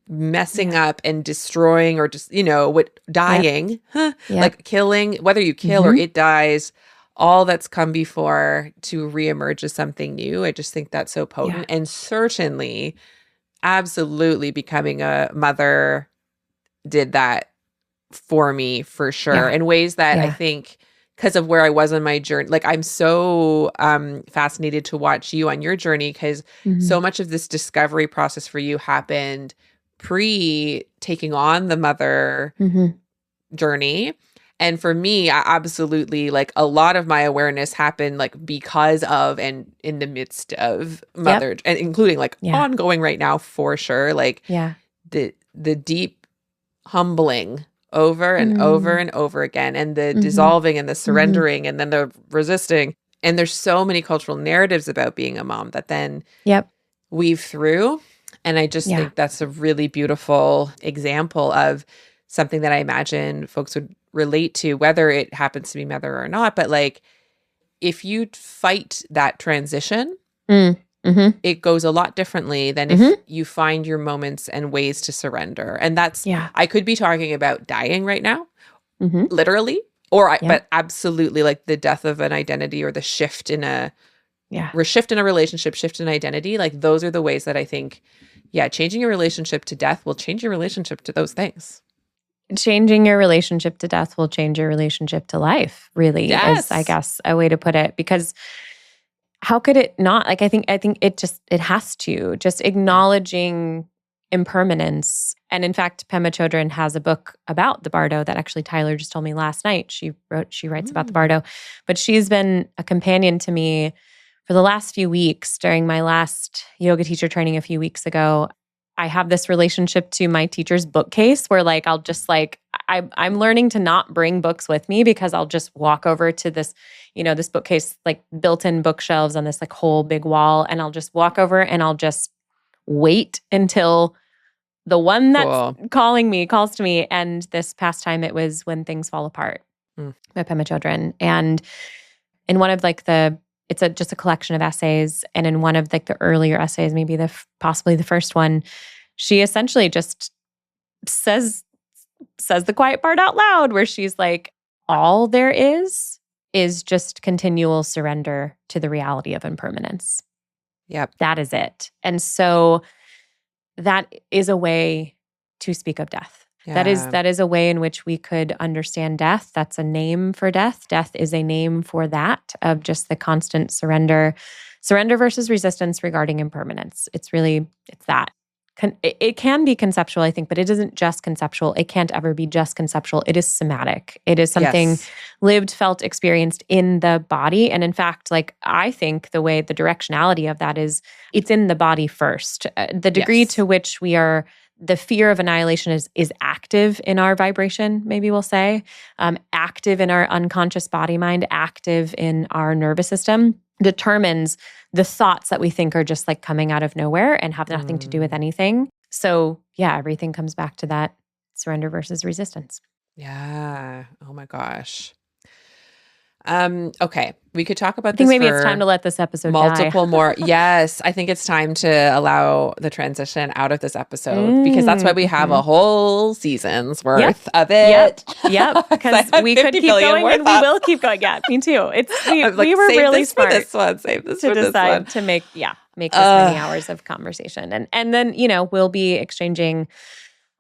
messing Yeah. up and destroying, or just, what Yep. dying, Yep. like killing, whether you kill or Hmm. it dies, all that's come before to reemerge as something new. I just think that's so Yeah. potent. And certainly, absolutely becoming a mother did that for me for sure, Yeah. in ways that I Yeah. think, because of where I was on my journey, like I'm so fascinated to watch you on your journey, because Hmm. so much of this discovery process for you happened pre taking on the mother Hmm. journey. And for me, I absolutely, like, a lot of my awareness happened like because of and in the midst of Yep. mother, and including like Yeah. ongoing right now for sure, like Yeah. the deep humbling over and over Mm. and over again, and the Hmm. dissolving and the Hmm. surrendering and then the resisting. And there's so many cultural narratives about being a mom that then Yep. weave through. And I just Yeah. think that's a really beautiful example of something that I imagine folks would relate to, whether it happens to be mother or not. But like, if you fight that transition, Mm. Hmm. it goes a lot differently than if Hmm. you find your moments and ways to surrender. And that's, Yeah. I could be talking about dying right now, Hmm. literally, Yep. but absolutely, like the death of an identity, or the shift in a Yeah. relationship, shift in identity. Like those are the ways that I think, yeah, changing your relationship to death will change your relationship to those things. Changing your relationship to death will change your relationship to life, really, is I Yes. guess a way to put it. Because how could it not? Like I think it has to. Just Yeah. acknowledging impermanence. And in fact, Pema Chodron has a book about the Bardo that actually Tyler just told me last night. She writes about the Mm. Bardo, but she's been a companion to me for the last few weeks. During my last yoga teacher training a few weeks ago, I have this relationship to my teacher's bookcase where like I'll just like I'm learning to not bring books with me, because I'll just walk over to this, this bookcase, like built-in bookshelves on this like whole big wall, and I'll just walk over and I'll just wait until the one that's Cool. calling me calls to me. And this past time it was When Things Fall Apart Mm. by Pema Chodron. And in one of like it's just a collection of essays. And in one of like the earlier essays, maybe possibly the first one, she essentially just says the quiet part out loud, where she's like, all there is just continual surrender to the reality of impermanence. Yep. That is it. And so that is a way to speak of death. Yeah. That is a way in which we could understand death. That's a name for death. Death is a name for that, of just the constant surrender versus resistance regarding impermanence. It's that. It can be conceptual, I think, but it isn't just conceptual. It can't ever be just conceptual. It is somatic. It is something Yes. lived, felt, experienced in the body. And in fact, like, I think the directionality of that is it's in the body first. The degree Yes. to which the fear of annihilation is active in our vibration, maybe we'll say, active in our unconscious body mind, active in our nervous system, determines the thoughts that we think are just like coming out of nowhere and have nothing to do with anything. So yeah, everything comes back to that surrender versus resistance. Yeah. Oh my gosh. Okay. We could talk about I think this maybe it's for time to let this episode multiple die. more. Yes, I think it's time to allow the transition out of this episode because that's why we have a whole season's worth of it. Yep. Because we could keep going and we will keep going. Yeah, me too. We were really smart for this one. Save this to for decide this one. to make this many hours of conversation. And then, we'll be exchanging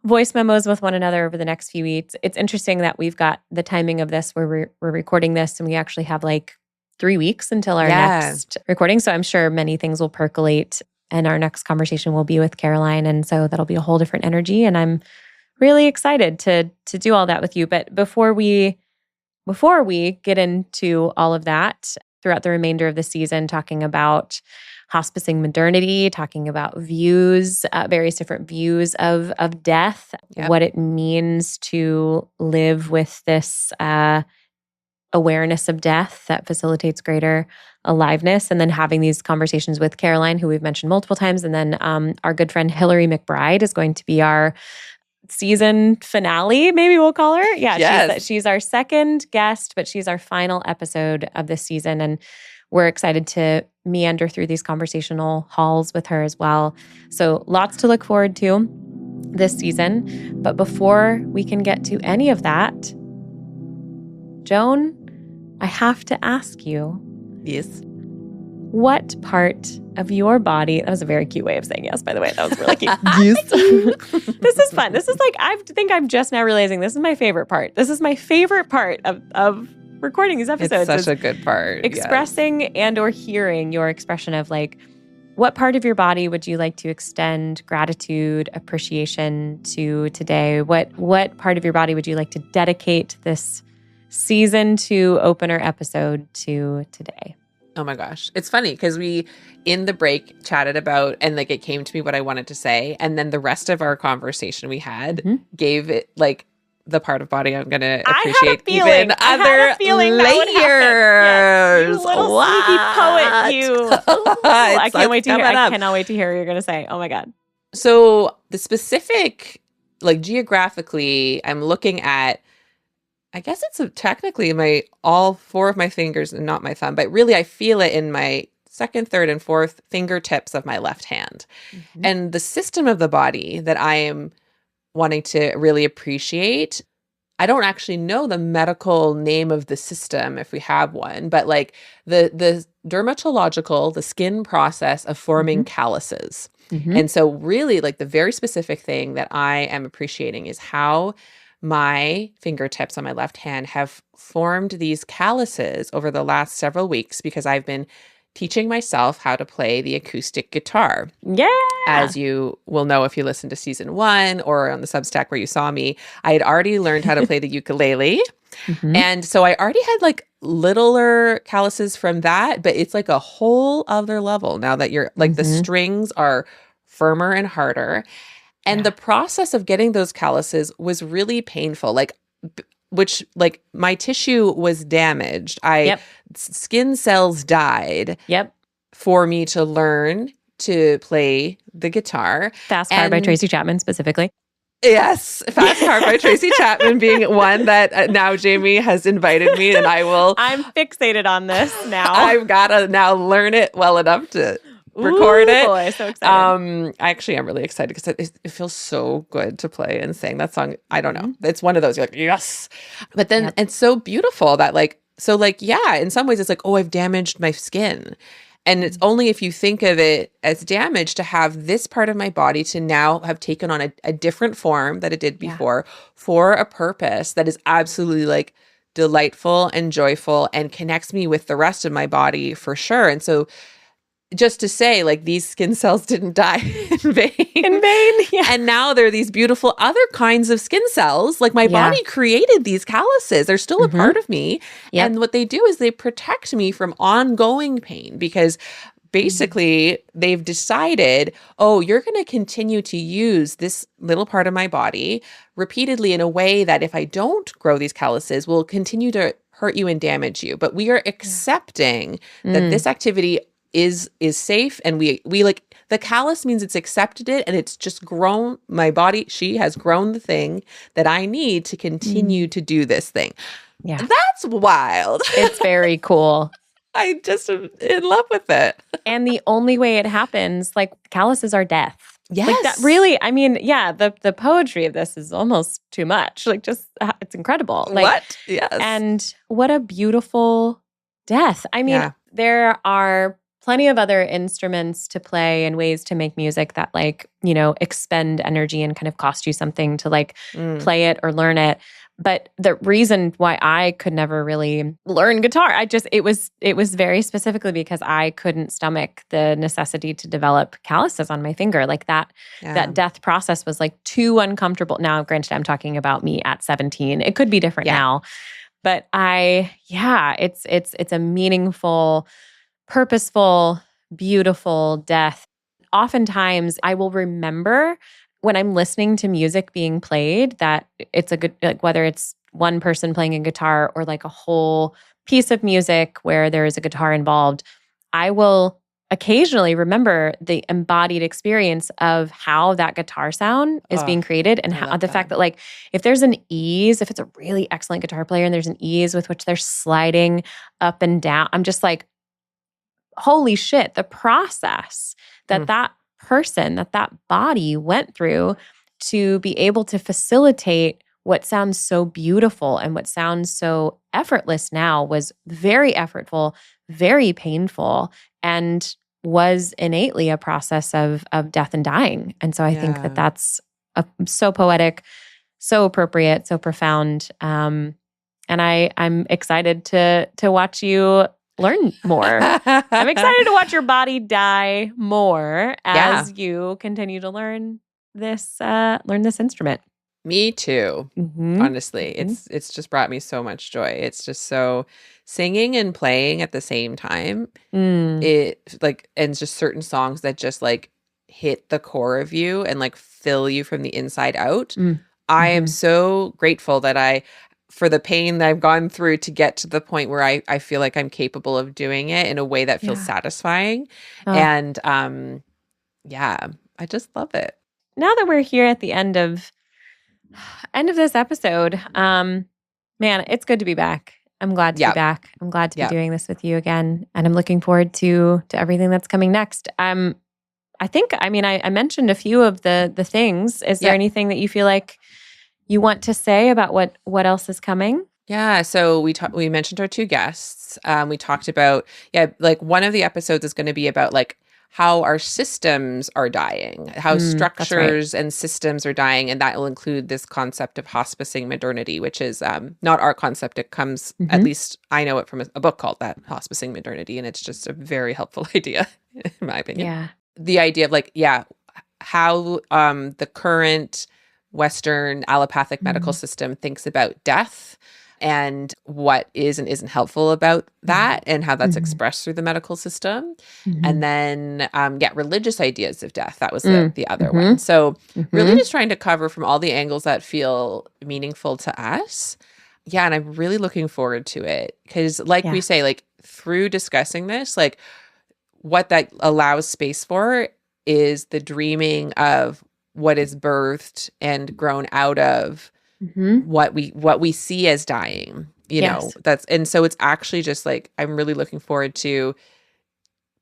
voice memos with one another over the next few weeks. It's interesting that we've got the timing of this where we're recording this and we actually have like 3 weeks until our next recording. So I'm sure many things will percolate and our next conversation will be with Caroline. And so that'll be a whole different energy. And I'm really excited to do all that with you. But before we get into all of that throughout the remainder of the season, talking about hospicing modernity, talking about views, various different views of death, what it means to live with this awareness of death that facilitates greater aliveness, and then having these conversations with Caroline, who we've mentioned multiple times, and then our good friend Hillary McBride is going to be our season finale, maybe we'll call her. Yeah, she's our second guest, but she's our final episode of this season, and we're excited to meander through these conversational halls with her as well. So lots to look forward to this season. But before we can get to any of that, Joan, I have to ask you. Yes. What part of your body, that was a very cute way of saying yes, by the way. That was really cute. Yes. This is fun. This is like, I think I'm just now realizing this is my favorite part. This is my favorite part of recording these episodes. It's such a good part. Expressing and or hearing your expression of like, what part of your body would you like to extend gratitude, appreciation to today? What part of your body would you like to dedicate this season 2 opener episode to today? Oh my gosh. It's funny because we, in the break, chatted about, and like it came to me what I wanted to say. And then the rest of our conversation we had gave it like the part of body I'm going to appreciate even other layers. Yes, you little sneaky poet, you. I can't wait to hear. I cannot wait to hear what you're going to say. Oh my God. So the specific, like geographically, I'm looking at, I guess it's technically all 4 of my fingers and not my thumb, but really I feel it in my 2nd, 3rd, and 4th fingertips of my left hand. Mm-hmm. And the system of the body that I am wanting to really appreciate, I don't actually know the medical name of the system if we have one, but like the dermatological, the skin process of forming calluses. Mm-hmm. And so really like the very specific thing that I am appreciating is how my fingertips on my left hand have formed these calluses over the last several weeks because I've been teaching myself how to play the acoustic guitar. Yeah. As you will know if you listen to season 1 or on the Substack where you saw me, I had already learned how to play the ukulele. Mm-hmm. And so I already had like littler calluses from that, but it's like a whole other level now that you're like the strings are firmer and harder. And the process of getting those calluses was really painful. Like, which like my tissue was damaged. Skin cells died. For me to learn to play the guitar. Fast Car by Tracy Chapman specifically. Yes, Fast Car by Tracy Chapman being one that now Jamie has invited me, and I will. I'm fixated on this now. I've got to now learn it well enough to record it. Boy, so excited. I actually am really excited because it feels so good to play and sing that song. I don't know. It's one of those, you're like, yes. But then it's so beautiful that like, so like, yeah, in some ways it's like, oh, I've damaged my skin. And it's only if you think of it as damage to have this part of my body to now have taken on a different form that it did before for a purpose that is absolutely like delightful and joyful and connects me with the rest of my body for sure. And so just to say, like, these skin cells didn't die in vain. In vain, yeah. And now there are these beautiful other kinds of skin cells. Like, my body created these calluses. They're still a part of me. Yep. And what they do is they protect me from ongoing pain because basically they've decided, oh, you're going to continue to use this little part of my body repeatedly in a way that if I don't grow these calluses, will continue to hurt you and damage you. But we are accepting that this activity is safe, and we like, the callus means it's accepted it, and it's just grown my body. She has grown the thing that I need to continue to do this thing. Yeah. That's wild. It's very cool. I just am in love with it. And the only way it happens, like, calluses are death. Yes. Like, that really, I mean, yeah, the poetry of this is almost too much. Like, just, it's incredible. Like, what? Yes. And what a beautiful death. I mean, there are plenty of other instruments to play and ways to make music that, like, you know, expend energy and kind of cost you something to, like, play it or learn it. But the reason why I could never really learn guitar, it was very specifically because I couldn't stomach the necessity to develop calluses on my finger. Like, that death process was, like, too uncomfortable. Now, granted, I'm talking about me at 17. It could be different now. But it's a meaningful, purposeful, beautiful death. Oftentimes, I will remember when I'm listening to music being played that it's a good, like, whether it's one person playing a guitar or like a whole piece of music where there is a guitar involved, I will occasionally remember the embodied experience of how that guitar sound is being created, and how the fact that, like, if there's an ease, if it's a really excellent guitar player and there's an ease with which they're sliding up and down, I'm just like, holy shit, the process that person, that body went through to be able to facilitate what sounds so beautiful and what sounds so effortless now was very effortful, very painful, and was innately a process of death and dying. And so I think that that's so poetic, so appropriate, so profound. And I'm excited to watch you learn more. I'm excited to watch your body die more as you continue to learn this instrument. Me too. Honestly, it's just brought me so much joy. It's just so singing and playing at the same time. It, like, and just certain songs that just, like, hit the core of you and, like, fill you from the inside out. I am so grateful that for the pain that I've gone through to get to the point where I feel like I'm capable of doing it in a way that feels satisfying. And I just love it. Now that we're here at the end of this episode, man, it's good to be back. I'm glad to be back. I'm glad to be doing this with you again. And I'm looking forward to everything that's coming next. I mentioned a few of the things. Is there anything that you feel like you want to say about what else is coming? Yeah, so we mentioned our two guests. We talked about, like, one of the episodes is going to be about, like, how our systems are dying, how structures and systems are dying. And that will include this concept of hospicing modernity, which is not our concept. It comes, at least I know it from a book called that, Hospicing Modernity. And it's just a very helpful idea, in my opinion. Yeah. The idea of, like, how the current Western allopathic medical system thinks about death and what is and isn't helpful about that, and how that's expressed through the medical system. And then, religious ideas of death. That was the other one. So really just trying to cover from all the angles that feel meaningful to us. Yeah, and I'm really looking forward to it because, like we say, like, through discussing this, like, what that allows space for is the dreaming of what is birthed and grown out of what we see as dying, you know, and so it's actually just, like, I'm really looking forward to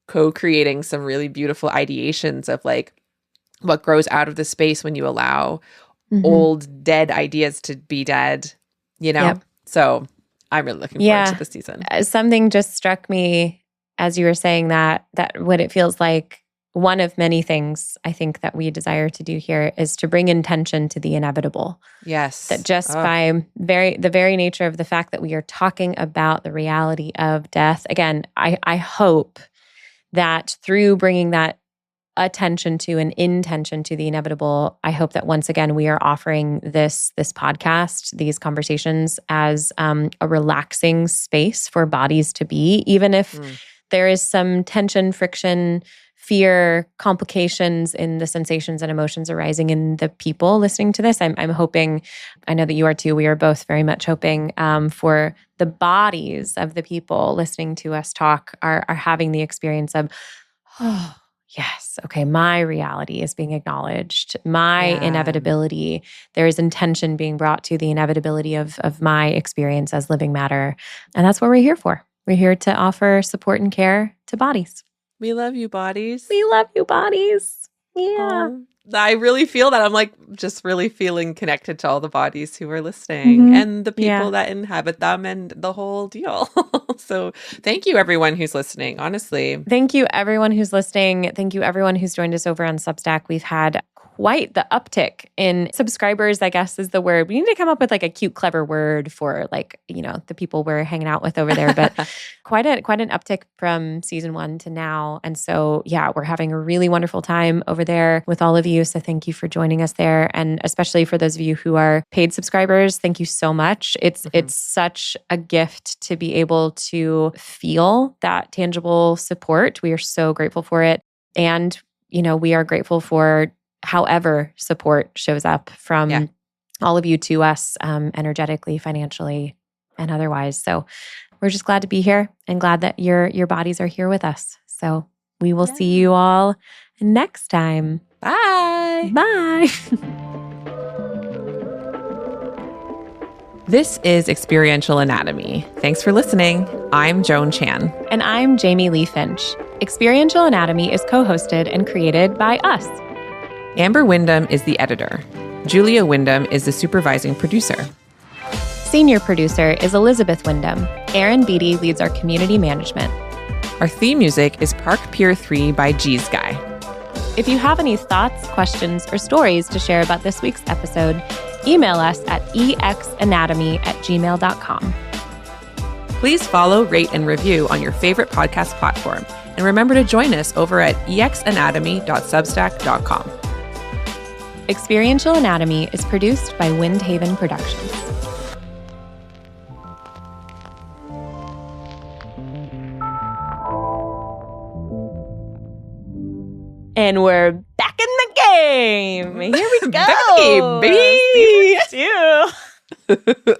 co-creating some really beautiful ideations of, like, what grows out of the space when you allow old dead ideas to be dead, you know? So I'm really looking forward to the season. Something just struck me as you were saying that what it feels like, one of many things I think that we desire to do here is to bring intention to the inevitable. Yes. That just by the very nature of the fact that we are talking about the reality of death. Again, I hope that through bringing that attention to and intention to the inevitable, I hope that once again we are offering this podcast, these conversations as a relaxing space for bodies to be, even if there is some tension, friction, fear, complications in the sensations and emotions arising in the people listening to this. I'm hoping, I know that you are too, we are both very much hoping for the bodies of the people listening to us talk are having the experience of, oh, yes, okay, my reality is being acknowledged. My inevitability, there is intention being brought to the inevitability of my experience as living matter. And that's what we're here for. We're here to offer support and care to bodies. We love you, bodies. We love you, bodies. Yeah. I really feel that. I'm like just really feeling connected to all the bodies who are listening and the people that inhabit them and the whole deal. So thank you, everyone who's listening, honestly. Thank you, everyone who's listening. Thank you, everyone who's joined us over on Substack. We've had quite the uptick in subscribers, I guess is the word. We need to come up with like a cute, clever word for like, the people we're hanging out with over there. But quite an uptick from season 1 to now. And so, we're having a really wonderful time over there with all of you. So thank you for joining us there. And especially for those of you who are paid subscribers, thank you so much. It's such a gift to be able to feel that tangible support. We are so grateful for it. And, we are grateful for however support shows up from all of you to us, energetically, financially, and otherwise. So we're just glad to be here and glad that your bodies are here with us. So we will see you all next time. Bye. Bye. This is Experiential Anatomy. Thanks for listening. I'm Joan Chan. And I'm Jamie Lee Finch. Experiential Anatomy is co-hosted and created by us. Amber Wyndham is the editor. Julia Wyndham is the supervising producer. Senior producer is Elizabeth Wyndham. Aaron Beatty leads our community management. Our theme music is Park Pier 3 by G's Guy. If you have any thoughts, questions, or stories to share about this week's episode, email us at exanatomy@gmail.com. Please follow, rate, and review on your favorite podcast platform. And remember to join us over at exanatomy.substack.com. Experiential Anatomy is produced by Windhaven Productions. And we're back in the game. Here we go. Back in the game, baby. Season 2.